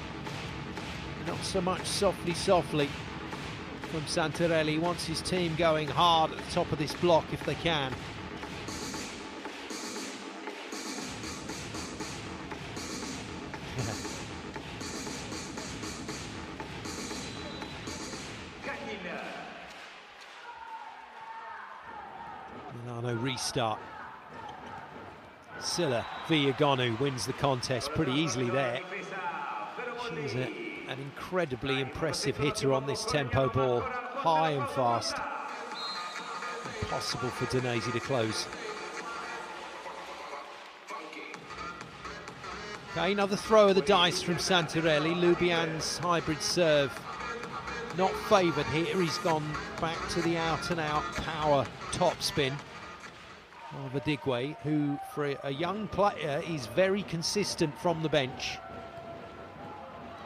Not so much softly from Santarelli. He wants his team going hard at the top of this block if they can. Milano restart. Silla Villagonu wins the contest pretty easily there. She's an incredibly impressive hitter on this tempo ball, high and fast. Impossible for Danesi to close. Okay, another throw of the dice from Santarelli. Lubian's hybrid serve not favoured here. He's gone back to the out-and-out power topspin of Adigwe, who for a young player is very consistent from the bench.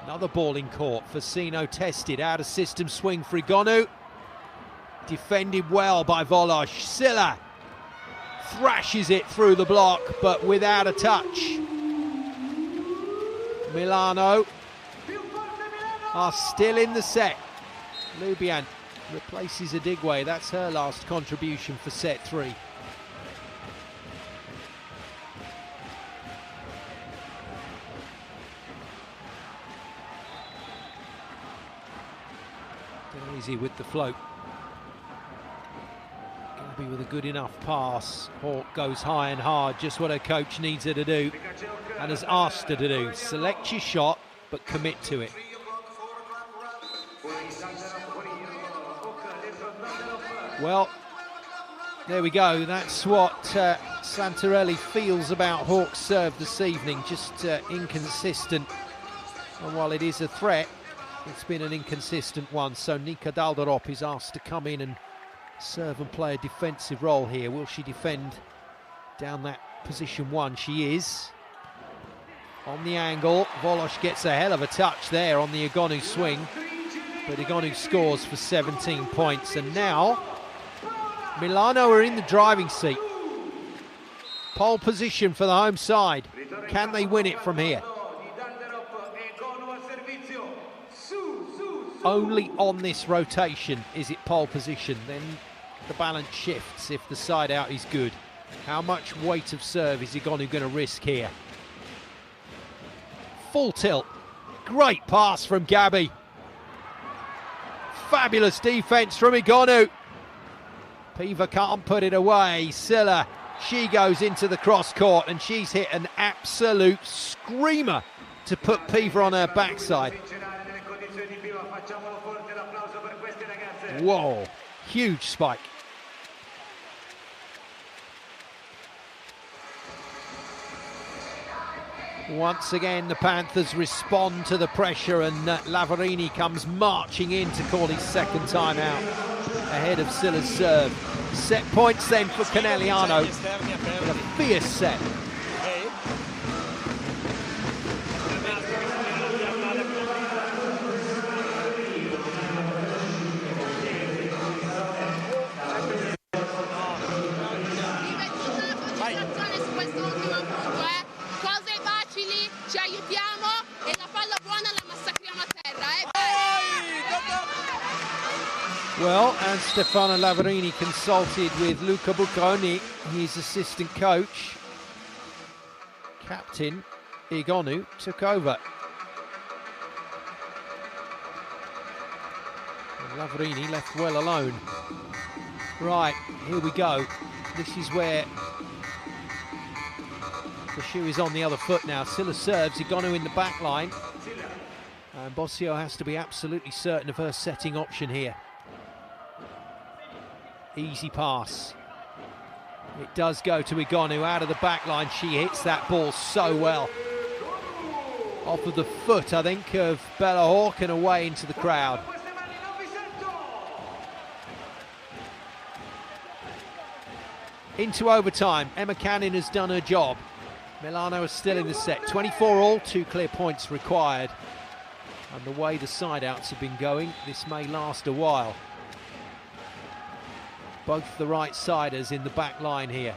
Another ball in court. Fasino tested, out of system swing for Igonu. Defended well by Volosh. Silla thrashes it through the block, but without a touch. Milano are still in the set. Lubian replaces Adigwe. That's her last contribution for set 3. Easy with the float. Gabby with a good enough pass. Hawk goes high and hard, just what her coach needs her to do and has asked her to do. Select your shot, but commit to it. Well, there we go. That's what Santarelli feels about Hawk's serve this evening. Just inconsistent. And while it is a threat, it's been an inconsistent one. So Nika Dalderop is asked to come in and serve and play a defensive role here. Will she defend down that position 1? She is. On the angle, Volosh gets a hell of a touch there on the Igonu swing. But Igonu scores for 17 points. And now, Milano are in the driving seat. Pole position for the home side. Can they win it from here? Only on this rotation is it pole position. Then the balance shifts if the side out is good. How much weight of serve is Igonu going to risk here? Full tilt. Great pass from Gabby. Fabulous defence from Igonu. Piva can't put it away. Silla, she goes into the cross court and she's hit an absolute screamer to put Piva on her backside. Whoa, huge spike. Once again, the Panthers respond to the pressure and Lavarini comes marching in to call his second time out ahead of Silla's serve. Set points then for Conegliano in a fierce set. Well, and Stefano Lavarini consulted with Luca Bucconi, his assistant coach. Captain Igonu took over. And Lavarini left well alone. Right, here we go. This is where the shoe is on the other foot now. Silla serves, Igonu in the back line. And Bossio has to be absolutely certain of her setting option here. Easy pass. It does go to Igonu out of the back line. She hits that ball so well. Off of the foot, I think, of Bella Hawk and away into the crowd. Into overtime. Emma Cannon has done her job. Milano is still in the set. 24 all, 2 clear points required. And the way the side-outs have been going, this may last a while. Both the right-siders in the back line here.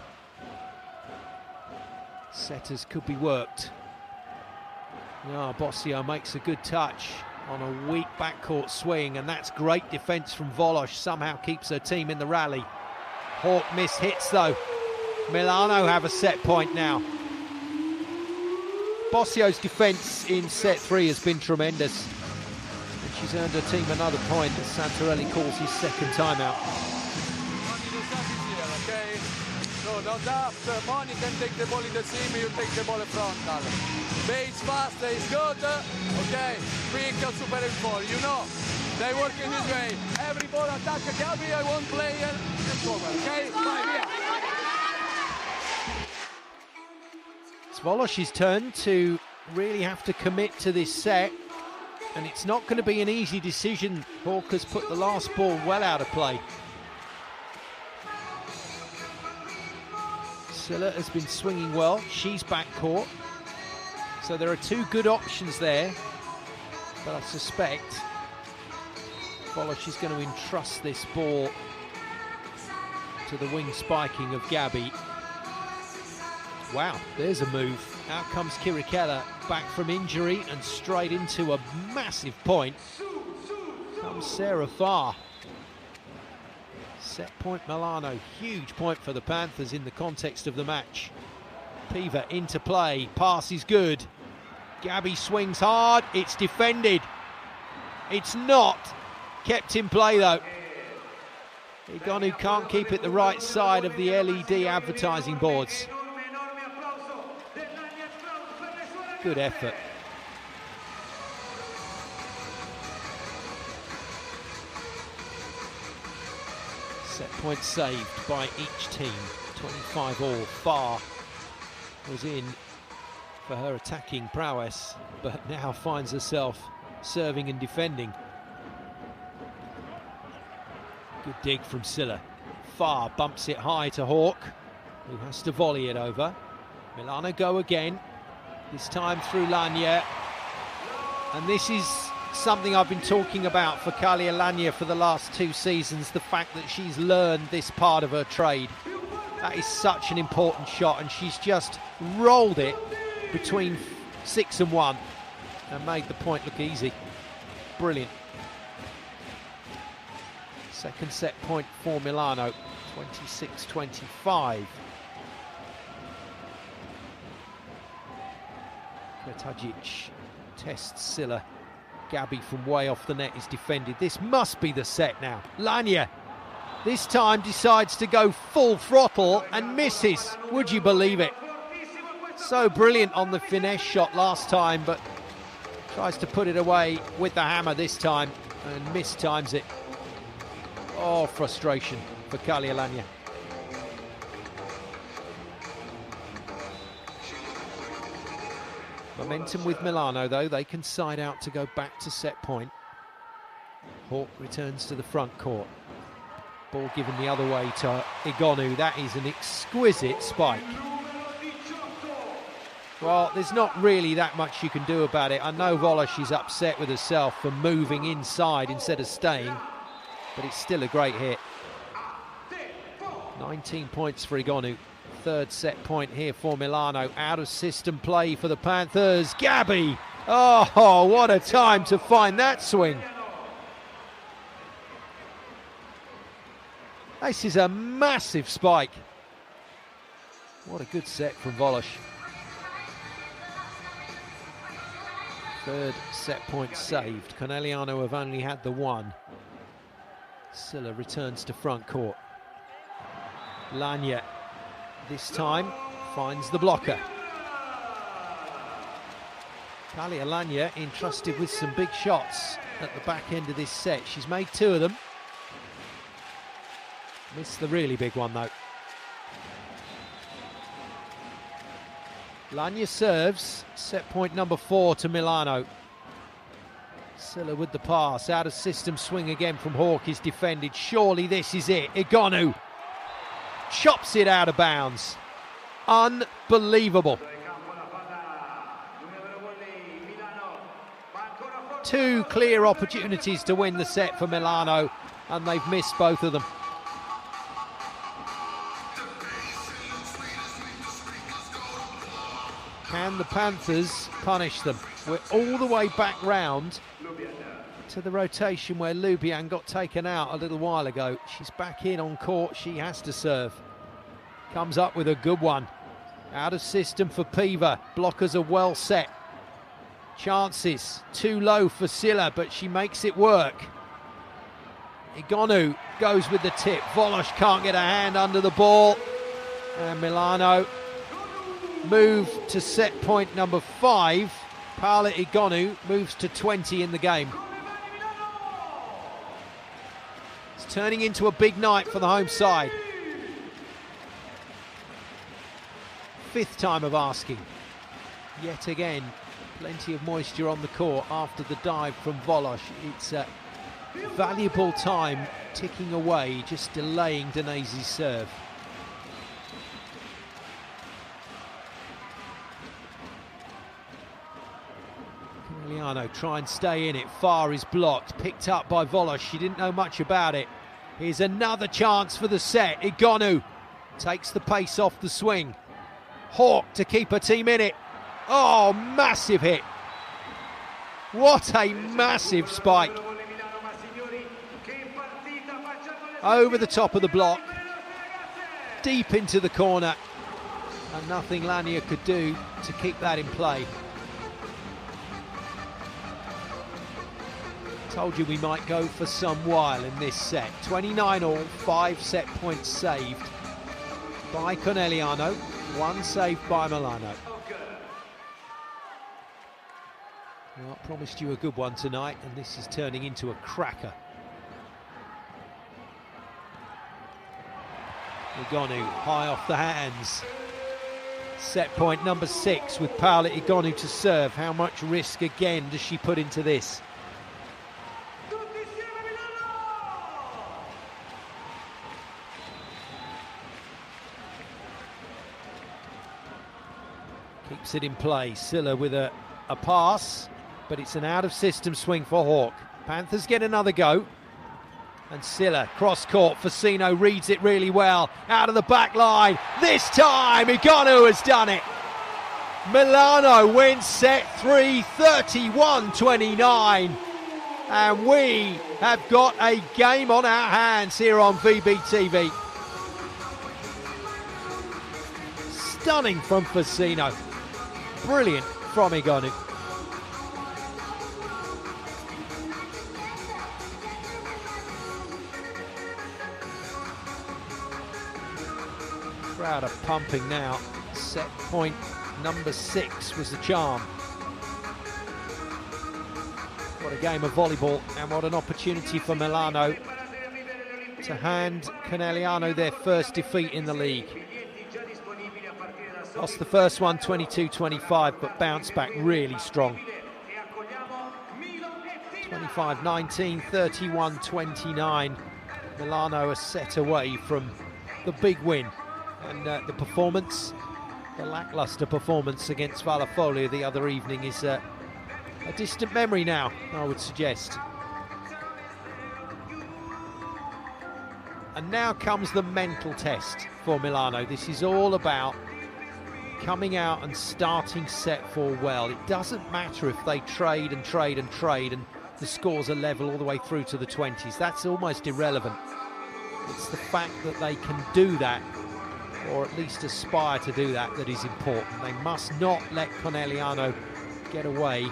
Setters could be worked. Bossio makes a good touch on a weak backcourt swing, and that's great defence from Volley. Somehow keeps her team in the rally. Hawk miss hits though. Milano have a set point now. Bossio's defence in set 3 has been tremendous. And she's earned her team another point as Santarelli calls his second timeout. Okay? No, don't have. Moni can take the ball in the seam, you take the ball frontal. Base fast is good. Okay, quick super ball. You know, they work in this way. Every ball attack Gabi, I won't play and cover. Okay, fine, yeah. It's Volos's turn to really have to commit to this set, and it's not going to be an easy decision. Hawk has put the last ball well out of play. Silla has been swinging well. She's backcourt. So there are 2 good options there, but I suspect Volley is going to entrust this ball to the wing spiking of Gabi. Wow, there's a move. Out comes Kirikella, back from injury and straight into a massive point. Comes Sarah Farr. Set point Milano, huge point for the Panthers in the context of the match. Piva into play, pass is good. Gabi swings hard, it's defended. It's not. Kept in play though. Igonu can't keep it the right side of the LED advertising boards. Good effort. Set point saved by each team. 25 all. Farr was in for her attacking prowess, but now finds herself serving and defending. Good dig from Silla. Farr bumps it high to Hawk, who has to volley it over. Milano go again, this time through Lanya. And this is something I've been talking about for Kalia Lanya for the last 2 seasons, the fact that she's learned this part of her trade. That is such an important shot, and she's just rolled it between 6 and 1 and made the point look easy. Brilliant. Second set point for Milano, 26-25. Kretajic tests Silla. Gabi from way off the net is defended. This must be the set now. Lanya, this time decides to go full throttle and misses. Would you believe it? So brilliant on the finesse shot last time, but tries to put it away with the hammer this time and mistimes it. Oh, frustration for Kalia Lanya. Momentum with Milano though, they can side out to go back to set point. Hawk returns to the front court. Ball given the other way to Igonu. That is an exquisite spike. Well, there's not really that much you can do about it. I know Volley, she's upset with herself for moving inside instead of staying, but it's still a great hit. 19 points for Igonu. Third set point here for Milano. Out of system play for the Panthers. Gabi! Oh, what a time to find that swing. This is a massive spike. What a good set from Volley. Third set point saved. Conegliano have only had the one. Silla returns to front court. Lanya this time finds the blocker. Kalia Lanya entrusted with some big shots at the back end of this set. She's made 2 of them. Missed the really big one though. Lanya serves, set point number 4 to Milano. Silla with the pass, out of system swing again from Hawk is defended. Surely this is it. Igonu chops it out of bounds. Unbelievable. Two clear opportunities to win the set for Milano, and they've missed both of them. Can the Panthers punish them? We're all the way back round to the rotation where Lubian got taken out a little while ago. She's back in on court, she has to serve. Comes up with a good one. Out of system for Piva, blockers are well set. Chances too low for Silla, but she makes it work. Igonu goes with the tip. Volosh can't get a hand under the ball. And Milano move to set point number 5. Paola Igonu moves to 20 in the game. It's turning into a big night for the home side. 5th time of asking. Yet again, plenty of moisture on the court after the dive from Volosh. It's a valuable time ticking away, just delaying Denese's serve. Conegliano try and stay in it. Far is blocked, picked up by Volosh. She didn't know much about it. Here's another chance for the set. Igonu takes the pace off the swing. Hawk to keep her team in it. Oh, massive hit. What a massive spike. Over the top of the block. Deep into the corner. And nothing Lania could do to keep that in play. Told you we might go for some while in this set. 29 all, 5 set points saved by Conegliano, 1 saved by Milano. Well, I promised you a good one tonight, and this is turning into a cracker. Igonu high off the hands. Set point number 6 with Paola Igonu to serve. How much risk again does she put into this? Keeps it in play. Silla with a pass, but it's an out-of-system swing for Hawk. Panthers get another go. And Silla, cross-court, Facino reads it really well. Out of the back line. This time, Igonu has done it. Milano wins set 3, 31-29. And we have got a game on our hands here on VBTV. Stunning from Facino. Brilliant from Igonu. Crowd are pumping now. Set point number 6 was the charm. What a game of volleyball, and what an opportunity for Milano to hand Conegliano their first defeat in the league. Lost the first one 22-25, but bounced back really strong. 25-19, 31-29. Milano a set away from the big win. And the performance, the lacklustre performance against Vallafolia the other evening is a distant memory now, I would suggest. And now comes the mental test for Milano. This is all about coming out and starting set 4 well. It doesn't matter if they trade and trade and trade and the scores are level all the way through to the 20s. That's almost irrelevant. It's the fact that they can do that, or at least aspire to do that, that is important. They must not let Conegliano get away.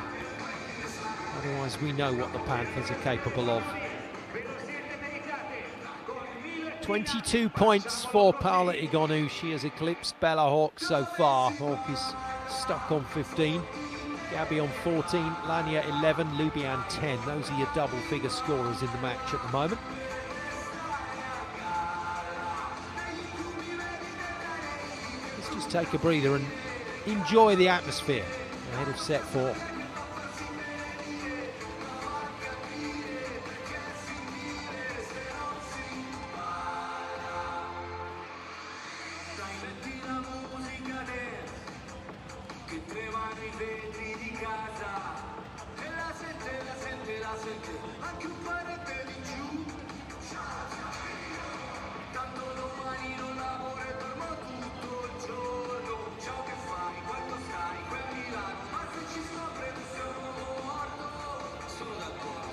Otherwise we know what the Panthers are capable of. 22 points for Paola Igonu. She has eclipsed Bella Hawk so far. Hawk is stuck on 15. Gabby on 14, Lania 11, Lubian 10. Those are your double-figure scorers in the match at the moment. Let's just take a breather and enjoy the atmosphere ahead of set 4.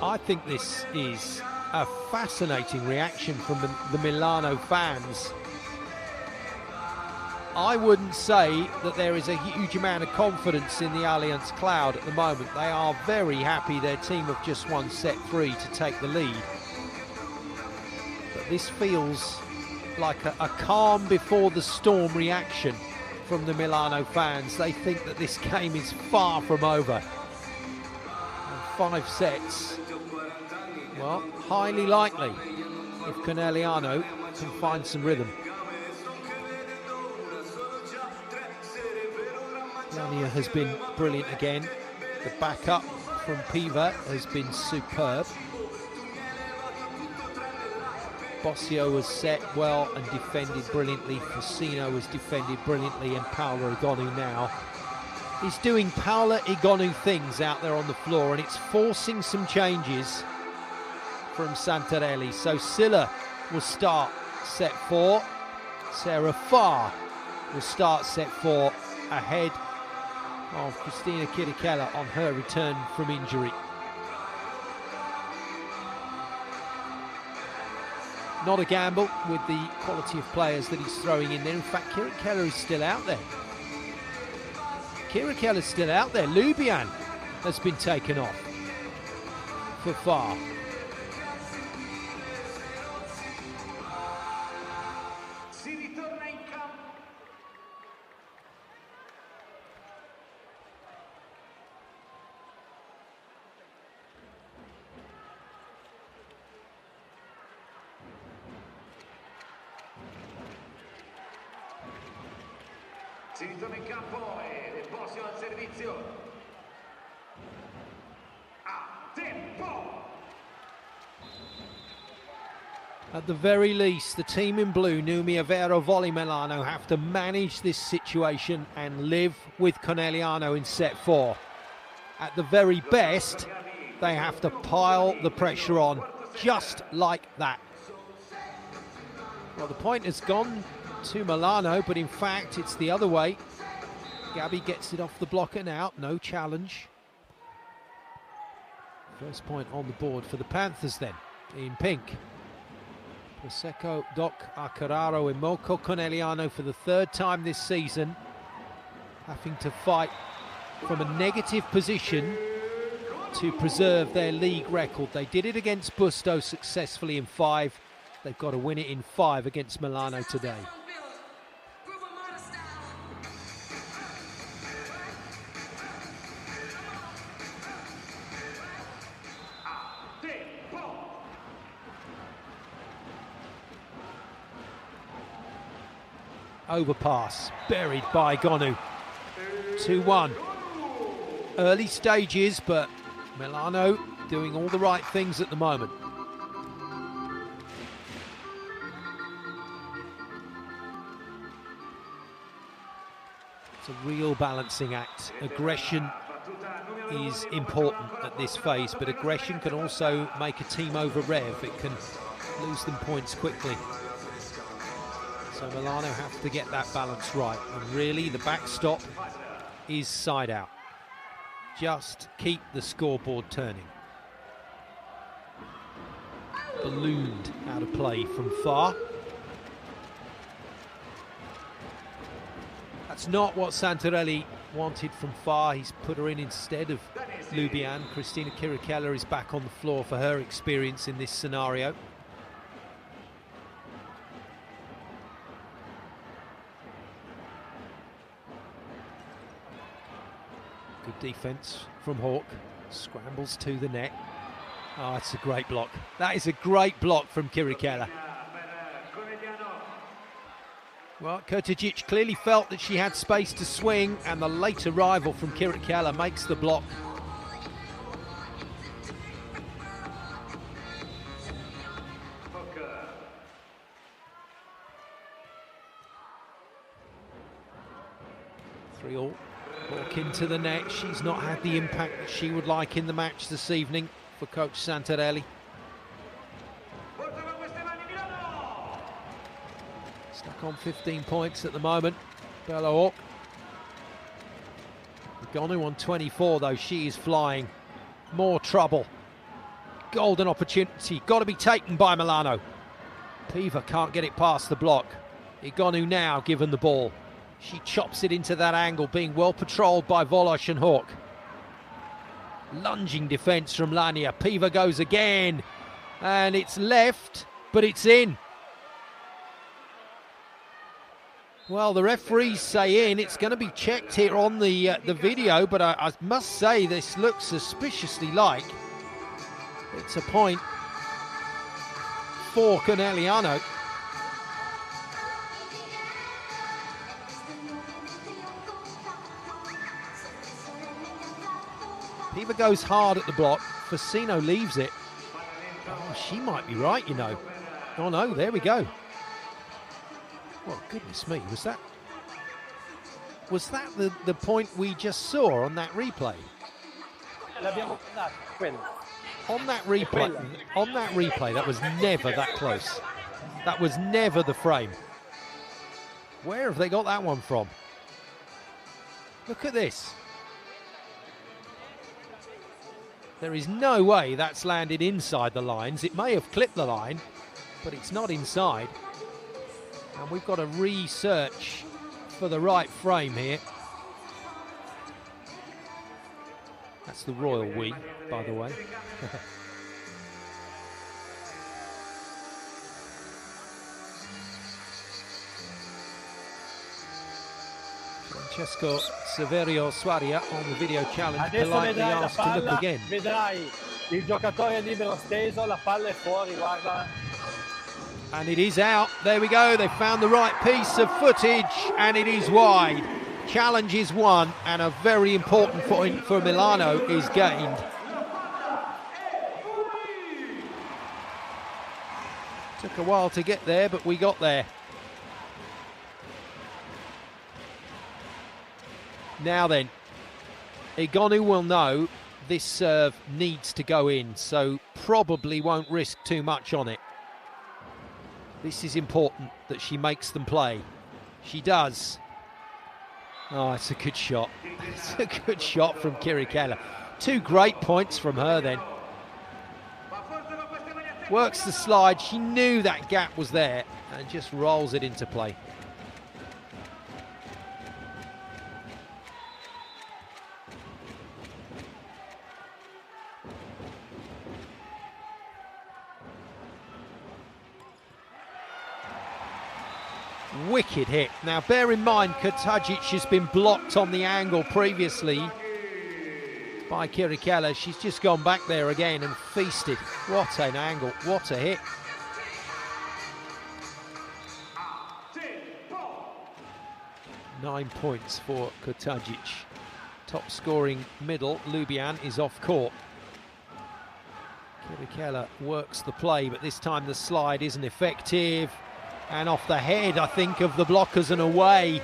I think this is a fascinating reaction from the Milano fans. I wouldn't say that there is a huge amount of confidence in the Allianz cloud at the moment. They are very happy their team have just won set 3 to take the lead. But this feels like a calm before the storm reaction from the Milano fans. They think that this game is far from over. And 5 sets, well, highly likely if Conegliano can find some rhythm. Lania has been brilliant again. The backup from Piva has been superb. Bossio has set well and defended brilliantly. Fossino has defended brilliantly, and Paola Egonu now is doing Paola Egonu things out there on the floor, and it's forcing some changes from Santarelli. So Silla will start set 4. Sarah Farr will start set 4 ahead of Cristina Chirichella on her return from injury. Not a gamble with the quality of players that he's throwing in there. In fact, Chirichella is still out there. Chirichella's still out there. Lubian has been taken off for Farr. Si ritorna in campo e Bossio al servizio. A tempo! At the very least, the team in blue, Numia, Vero, Volley, Milano, have to manage this situation and live with Conegliano in set 4. At the very best, they have to pile the pressure on, just like that. Well, the point has gone to Milano, but in fact it's the other way. Gabby gets it off the block and out, no challenge. First point on the board for the Panthers then, in pink. Prosecco, Doc, Arcararo, and Moco Conegliano for the 3rd time this season, having to fight from a negative position to preserve their league record. They did it against Busto successfully in 5. They've got to win it in 5 against Milano today. Overpass, buried by Egonu. 2-1. Early stages, but Milano doing all the right things at the moment. It's a real balancing act. Aggression is important at this phase, but aggression can also make a team over rev. It can lose them points quickly. So Milano have to get that balance right. And really, the backstop is side out. Just keep the scoreboard turning. Ballooned out of play from Farr. That's not what Santarelli wanted from Farr. He's put her in instead of Lubian. Cristina Chirichella is back on the floor for her experience in this scenario. Good defense from Hawk. Scrambles to the net. Oh, it's a great block. That is a great block from Chirichella. Well, Kurtajic clearly felt that she had space to swing, and the late arrival from Chirichella makes the block. Three all. Walk into the net. She's not had the impact that she would like in the match this evening. for Coach Santarelli. Stuck on 15 points at the moment, Bella Hawk. Egonu on 24 though, she is flying. More trouble. Golden opportunity, got to be taken by Milano. Piva can't get it past the block. Egonu now given the ball. She chops it into that angle, being well patrolled by Volosh and Hawk. Lunging defence from Lania. Piva goes again, and it's left, but it's in. Well, the referees say in. It's going to be checked here on the video, but I must say this looks suspiciously like it's a point for Conegliano. Piva goes hard at the block. Facino leaves it. Oh, she might be right, you know. Oh no, there we go. Well, goodness me, was that the point we just saw on that replay? On that replay, that was never that close. That was never the frame. Where have they got that one from? Look at this. There is no way that's landed inside the lines. It may have clipped the line, but it's not inside. And we've got to research for the right frame here. That's the royal we, by the way. Francesco Severio Suaria on the video challenge politely asked to look again. Vedrai il giocatore libero steso, la palla è fuori, guarda. And it is out. There we go. They found the right piece of footage, and it is wide. Challenge is won, and a very important point for Milano is gained. Took a while to get there, but we got there. Now then, Egonu will know this serve needs to go in, so probably won't risk too much on it. This is important that she makes them play. She does. Oh, it's a good shot. It's a good shot from Kirikella. Two great points from her then. Works the slide. She knew that gap was there and just rolls it into play. Wicked hit. Now bear in mind Kurtagic has been blocked on the angle previously by Kirikella. She's just gone back there again and feasted. What an angle, what a hit. Nine points for Kurtagic. Top scoring middle, Lubian, is off court. Kirikella works the play, but this time the slide isn't effective. And off the head, I think, of the blockers and away.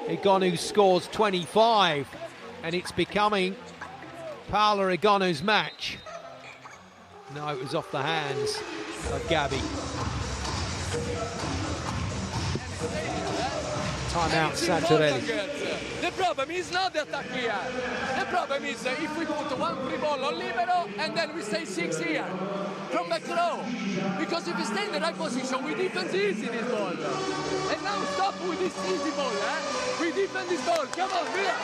Egonu scores 25, and it's becoming Paola Egonu's match. No, it was off the hands of Gabby. Timeout, Santarelli. The problem is not the attack here. The problem is if we put one free ball on libero and then we stay 6 here from back row. Because if we stay in the right position, we defend easy this ball. And now stop with this easy ball, We defend this ball. Come on, Vero.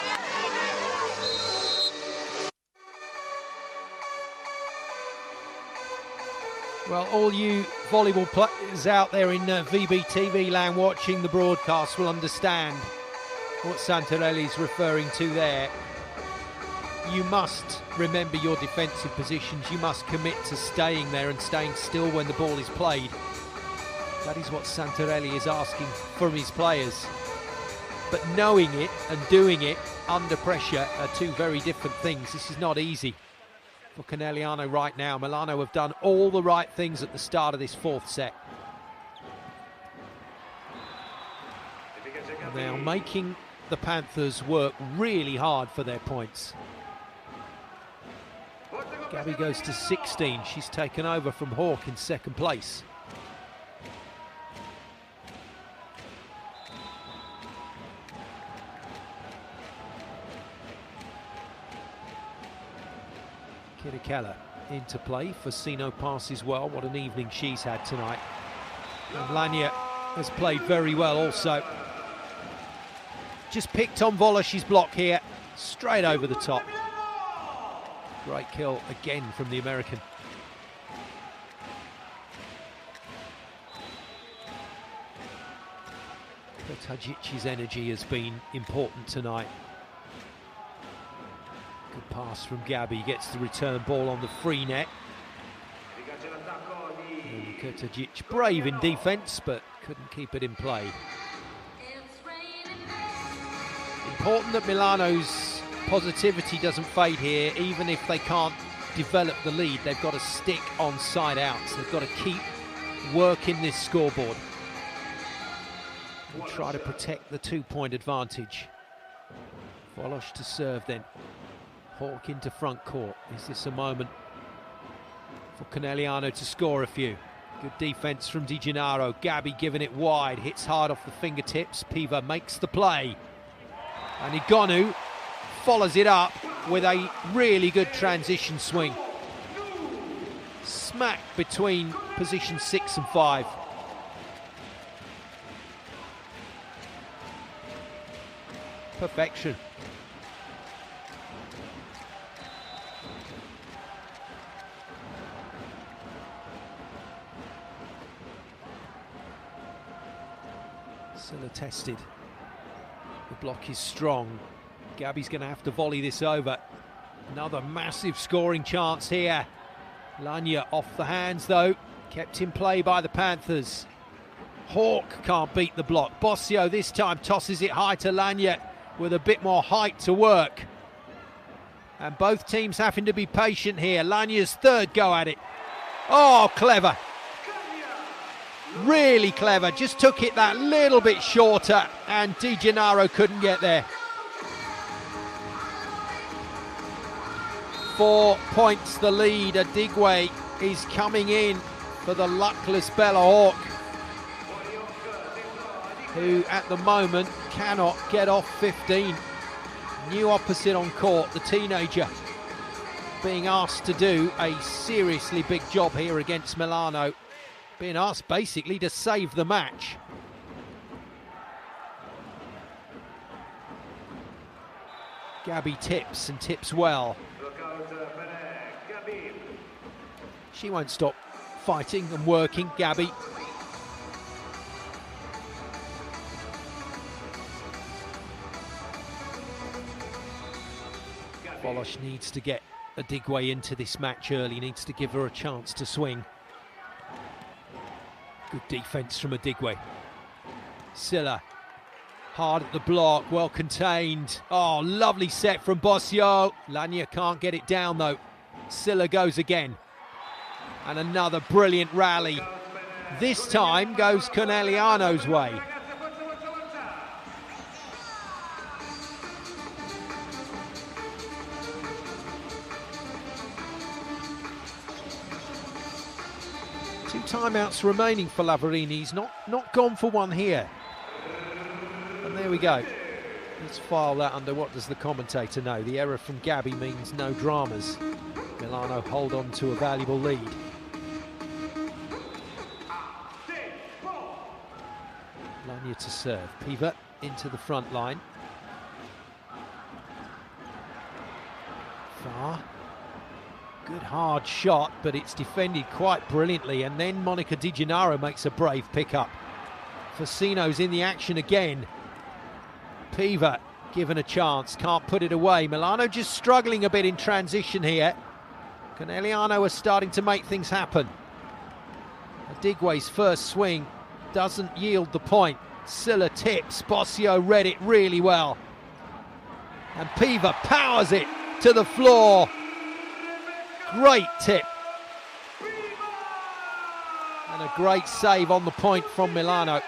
Well, all you volleyball players out there in VBTV land watching the broadcast will understand what Santarelli is referring to there. You must remember your defensive positions. You must commit to staying there and staying still when the ball is played. That is what Santarelli is asking from his players. But knowing it and doing it under pressure are two very different things. This is not easy for Conegliano right now. Milano have done all the right things at the start of this fourth set. And they are making the Panthers work really hard for their points. Gabby goes to 16. She's taken over from Hawk in second place. Kitakala into play. Fasino passes well. What an evening she's had tonight. And Lanya has played very well also. Just picked on Volash's block here. Straight over the top. Great kill again from the American. Tajic's energy has been important tonight. Good pass from Gabby, gets the return ball on the free net. Kurtajic brave in defence, but couldn't keep it in play. Important that Milano's positivity doesn't fade here, even if they can't develop the lead. They've got to stick on side outs. They've got to keep working this scoreboard and try to protect the 2-point advantage. Volosh to serve then. Hawk into front court. Is this a moment for Conegliano to score a few? Good defense from Di Gennaro. Gabby giving it wide, hits hard off the fingertips. Piva makes the play. And Igonu follows it up with a really good transition swing. Smack between position 6 and 5. Perfection. Silla tested. The block is strong. Gabby's going to have to volley this over. Another massive scoring chance here. Lanya off the hands though. Kept in play by the Panthers. Hawk can't beat the block. Bossio this time tosses it high to Lanya with a bit more height to work. And both teams having to be patient here. Lanya's third go at it. Oh, clever. Really clever, just took it that little bit shorter and Di Gennaro couldn't get there. 4 points the lead. Adigwe is coming in for the luckless Bella Hawk, who at the moment cannot get off 15. New opposite on court, the teenager being asked to do a seriously big job here against Milano. Being asked basically to save the match. Gabby tips and tips well. She won't stop fighting and working, Gabby. Volosh needs to get Adigwe into this match early, needs to give her a chance to swing. Good defense from Adigwe. Silla, hard at the block, well contained. Oh, lovely set from Bossio. Lanya can't get it down though. Silla goes again. And another brilliant rally. This time goes Conegliano's way. Two timeouts remaining for Lavarini. He's not gone for one here. And there we go. Let's file that under what does the commentator know. The error from Gabby means no dramas. Milano hold on to a valuable lead. Lanya to serve. Piva into the front line. Far. Good hard shot, but it's defended quite brilliantly. And then Monica Di Gennaro makes a brave pickup. Fasino's in the action again. Piva given a chance, can't put it away. Milano just struggling a bit in transition here. Conegliano are starting to make things happen. Adigwe's first swing doesn't yield the point. Silla tips, Bossio read it really well. And Piva powers it to the floor. Great tip. And a great save on the point from Milano.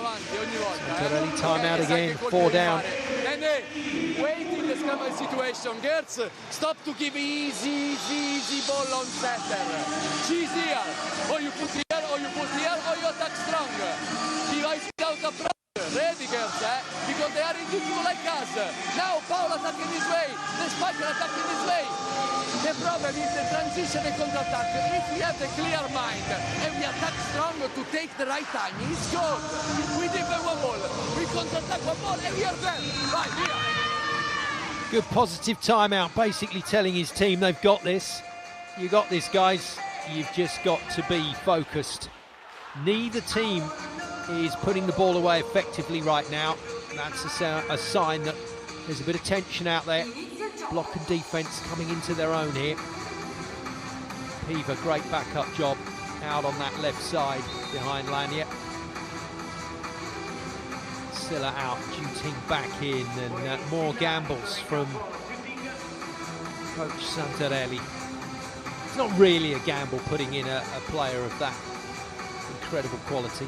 avanti ogni volta. Santarelli time out again, Sai che 4 colpi down. fare. And waiting the scramble situation. Gertz, stop to give easy ball on setter. Choose here. Or you put here, or you put here, or you attack strong. Device without approach. Ready, Gertz, because they are in difficult like us. Now Paul attacking this way. The spiker attacking this way. The problem is the transition and counter-attack. If we have the clear mind and we attack strong to take the right time, it's good. We defend one ball, we counter-attack one ball, and we are there. Right here. Good positive timeout, basically telling his team they've got this. You got this, guys. You've just got to be focused. Neither team is putting the ball away effectively right now. That's a sign that there's a bit of tension out there. Block and defence coming into their own here. Piva, great backup job out on that left side behind Lania. Silla out, Juting back in, and more gambles from Coach Santarelli. It's not really a gamble putting in a player of that incredible quality.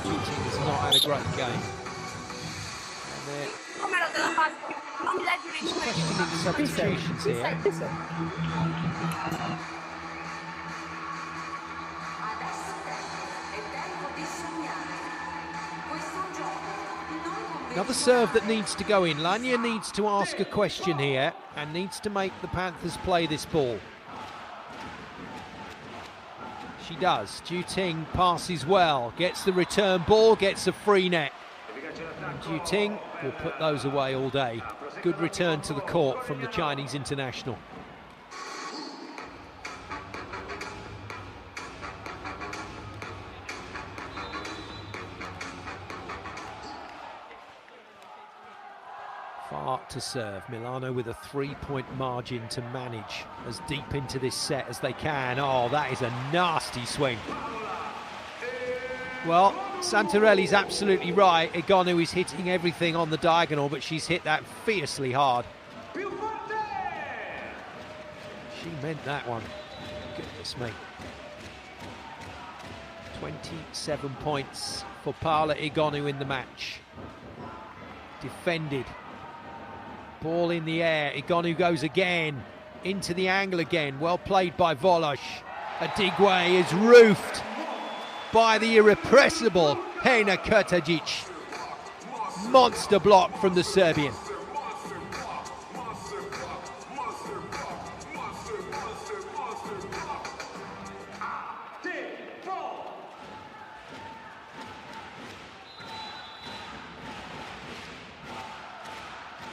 Juting has not had a great game. Questioning substitutions here. Another serve that needs to go in. Lania needs to ask a question here and needs to make the Panthers play this ball. She does. Juting passes well, gets the return ball, gets a free net. And Juting will put those away all day. Good return to the court from the Chinese international. Far to serve. Milano with a 3-point margin to manage as deep into this set as they can. Oh, that is a nasty swing. Well, Santarelli's absolutely right. Igonu is hitting everything on the diagonal, but she's hit that fiercely hard. She meant that one. Goodness me. 27 points for Paola Igonu in the match. Defended. Ball in the air. Igonu goes again. Into the angle again. Well played by Volley. Adigwe is roofed by the irrepressible Hena Kurtajic. Monster block from the Serbian.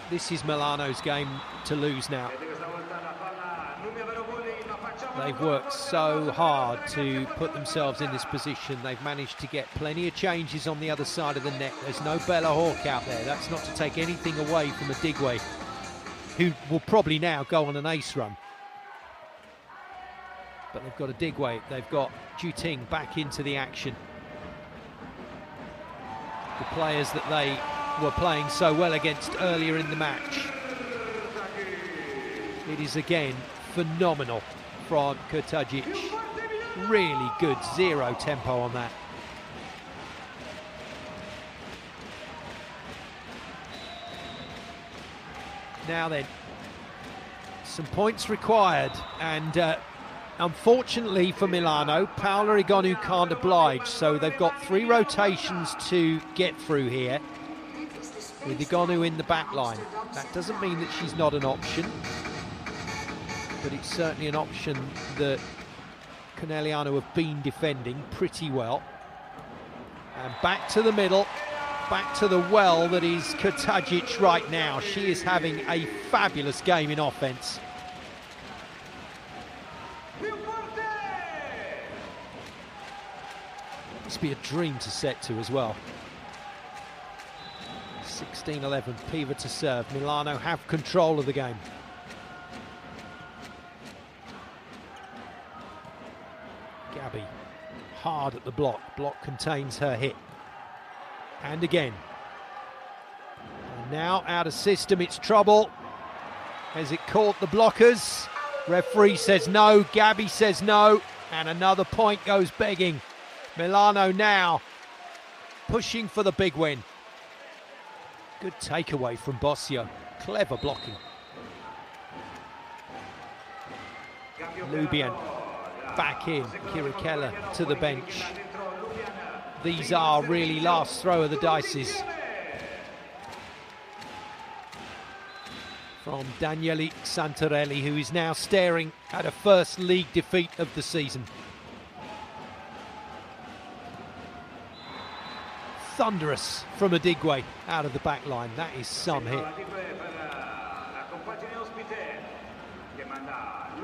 This is Milano's game to lose now. They've worked so hard to put themselves in this position. They've managed to get plenty of changes on the other side of the net. There's no Bella Hawk out there. That's not to take anything away from Adigwe, who will probably now go on an ace run. But they've got Adigwe, they've got Juting back into the action. The players that they were playing so well against earlier in the match. It is again phenomenal from Kurtajic. Really good, zero tempo on that. Now then, some points required, and unfortunately for Milano, Paola Igonu can't oblige, so they've got 3 rotations to get through here with Igonu in the back line. That doesn't mean that she's not an option, but it's certainly an option that Conegliano have been defending pretty well. And back to the middle, back to the well that is Kurtajic right now. She is having a fabulous game in offense. Must be a dream to set to as well. 16-11, Piva to serve. Milano have control of the game. Gabby, hard at the block. Block contains her hit. And again. And now out of system, it's trouble. Has it caught the blockers? Referee says no, Gabby says no. And another point goes begging. Milano now pushing for the big win. Good takeaway from Bossio. Clever blocking. Lubian back in. Kirikella to the bench. These are really last throw of the dices. From Daniele Santarelli, who is now staring at a first league defeat of the season. Thunderous from Adigwe out of the back line. That is some hit.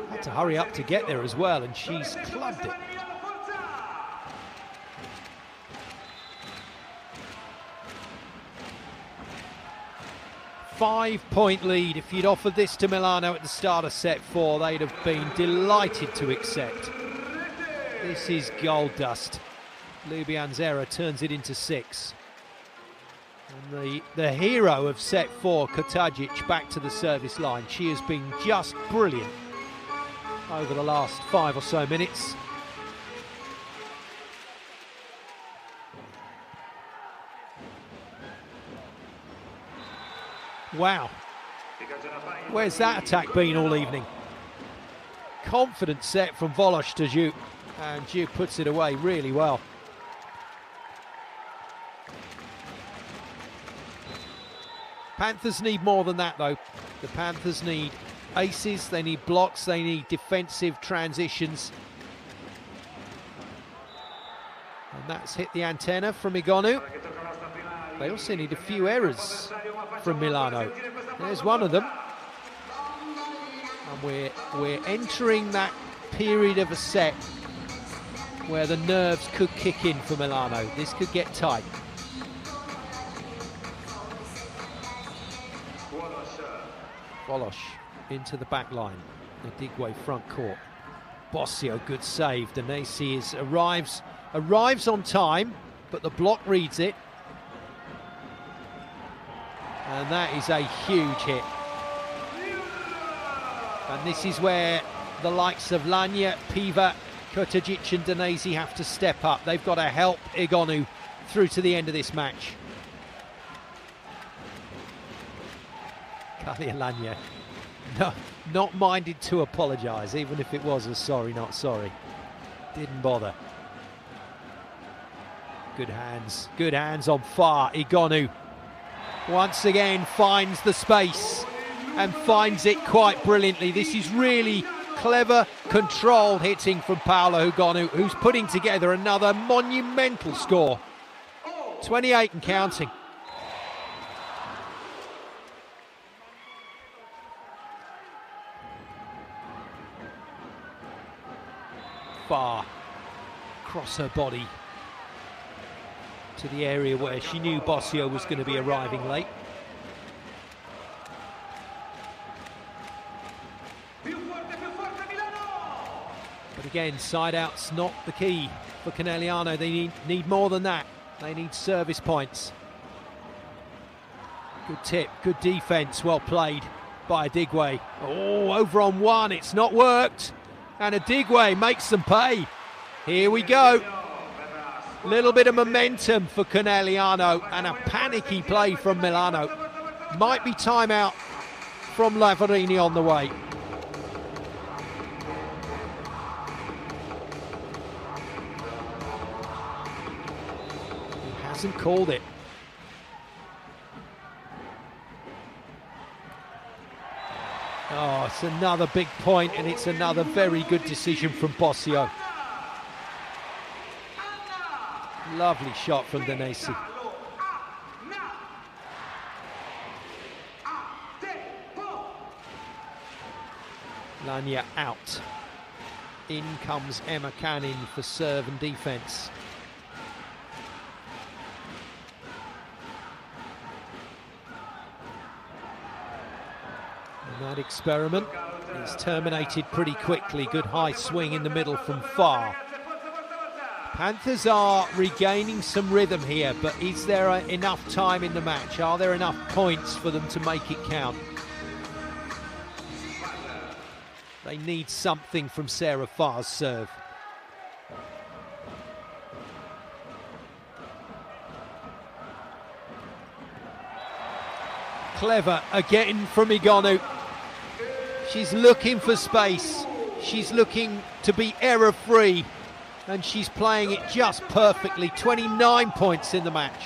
Had to hurry up to get there as well, and she's clubbed it. 5-point lead. If you'd offered this to Milano at the start of set 4, they'd have been delighted to accept. This is gold dust. Lubian's error turns it into 6. And the hero of set 4, Kotajic, back to the service line. She has been just brilliant over the last 5 or so minutes. Wow, where's that attack been all evening? Confident set from Volosh to Zhu, and Zhu puts it away really well. Panthers need more than that though. The Panthers need aces, they need blocks, they need defensive transitions. And that's hit the antenna from Igonu. They also need a few errors from Milano. There's one of them. And we're entering that period of a set where the nerves could kick in for Milano. This could get tight. Volosh into the back line. Adigwe front court. Bossio, good save. Danesi arrives on time, but the block reads it. And that is a huge hit. And this is where the likes of Lanya, Piva, Kotajic and Danesi have to step up. They've got to help Igonu through to the end of this match. Kalia Lanya, no, not minded to apologise, even if it was a sorry, not sorry. Didn't bother. Good hands on far. Igonu once again finds the space and finds it quite brilliantly. This is really clever, controlled hitting from Paolo Igonu, who's putting together another monumental score. 28 and counting. Far across her body to the area where she knew Bossio was going to be arriving late. But again, side out's not the key for Conegliano. They need more than that. They need service points. Good tip, good defence, well played by Adigwe. Oh, over on one, it's not worked. And Adigwe makes them pay. Here we go. Little bit of momentum for Conegliano and a panicky play from Milano. Might be timeout from Lavarini on the way. He hasn't called it. Oh, it's another big point, and it's another very good decision from Bossio. Lovely shot from Danesi. Lanya out. In comes Emma Canning for serve and defence. And that experiment is terminated pretty quickly. Good high swing in the middle from far. Panthers are regaining some rhythm here, but is there enough time in the match? Are there enough points for them to make it count? They need something from Sarah Farr's serve. Clever again from Igonu. She's looking for space. She's looking to be error-free. And she's playing it just perfectly. 29 points in the match.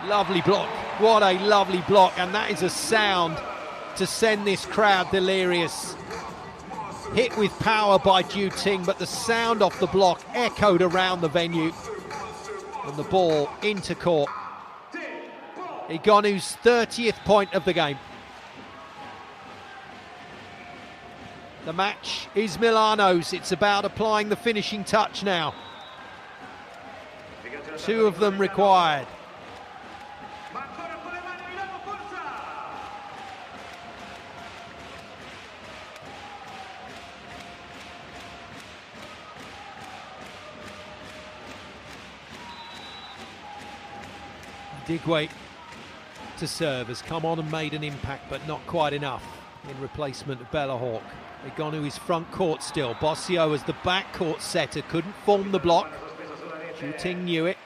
Lovely block. What a lovely block. And that is a sound to send this crowd delirious. Hit with power by Ju Ting, but the sound off the block echoed around the venue. And the ball into court. Igonu's 30th point of the game. The match is Milano's. It's about applying the finishing touch now. 2 of them required. Digway to serve has come on and made an impact, but not quite enough in replacement of Bella Hawk. Igonu is front court still. Bossio as the back court setter couldn't form the block. Ju Ting knew it,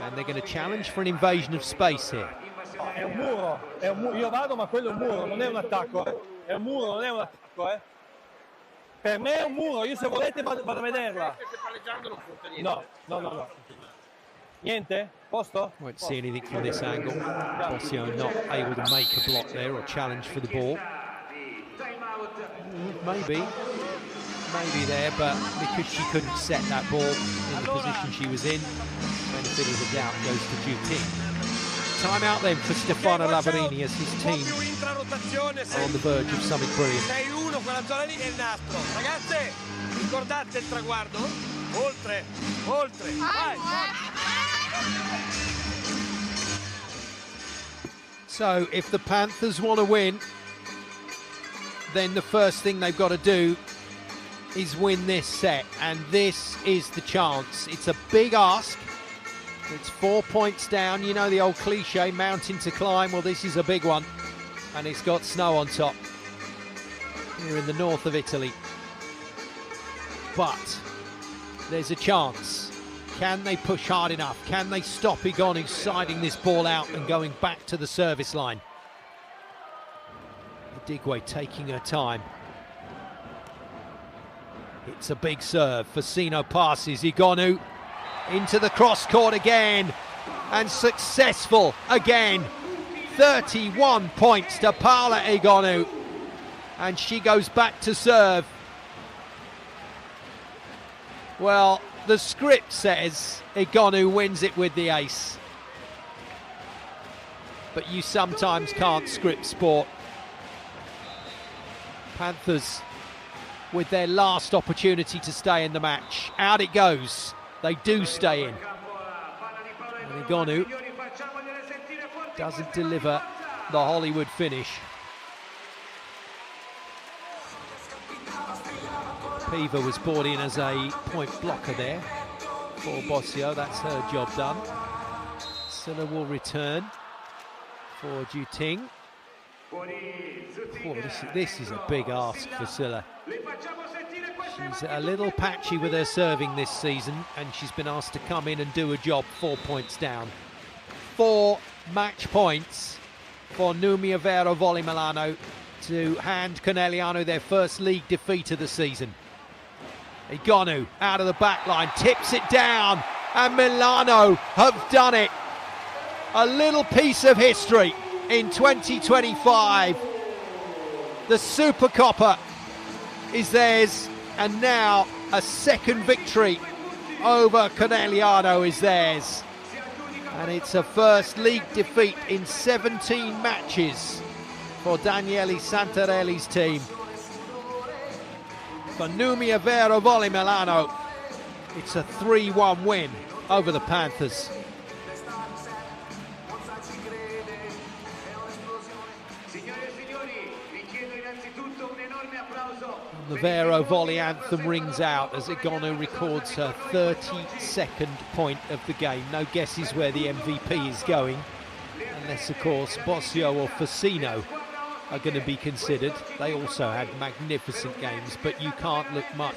and they're going to challenge for an invasion of space here. È un muro, io vado ma quello è un muro, non è un attacco, È un muro, non è un attacco, Per me è un muro, io se volete vado a vederla. No. Niente? Posto? Won't see anything from this angle. Bossio not able to make a block there or challenge for the ball. Maybe there, but because she couldn't set that ball in the position she was in, benefit of the doubt goes to Ju Ting. Time out then for Stefano Lavarini as his team are on the verge of something brilliant. 6-1, quella zona lì è il nastro. Ragazze, ricordate il traguardo? Oltre, vai! So if the Panthers want to win, then the first thing they've got to do is win this set, and this is the chance. It's a big ask. It's 4 points down. You know the old cliche, mountain to climb. Well, this is a big one, and it's got snow on top here in the north of Italy. But there's a chance. Can they push hard enough? Can they stop Igonu siding this ball out and going back to the service line? Digway taking her time. It's a big serve. Fasino passes. Igonu into the cross court again, and successful again. 31 points to Paola Igonu, and she goes back to serve. Well, the script says Igonu wins it with the ace, but you sometimes can't script sport. Panthers with their last opportunity to stay in the match. Out it goes. They do stay in. And Igonu doesn't deliver the Hollywood finish. Piva was brought in as a point blocker there for Bossio. That's her job done. Silla will return for Ju Ting. Oh, this is a big ask for Silla. She's a little patchy with her serving this season, and she's been asked to come in and do a job. 4 points down. 4 match points for Numia Vero Volley Milano to hand Conegliano their first league defeat of the season. Igonu out of the back line, tips it down, and Milano have done it. A little piece of history in 2025. The Super Copper is theirs, and now a second victory over Conegliano is theirs. And it's a first league defeat in 17 matches for Daniele Santarelli's team. For Numia Vero Volley Milano, it's a 3-1 win over the Panthers. The Vero Volley anthem rings out as Igonu records her 32nd point of the game. No guesses where the MVP is going, unless of course Bossio or Fasino are going to be considered. They also had magnificent games, but you can't look much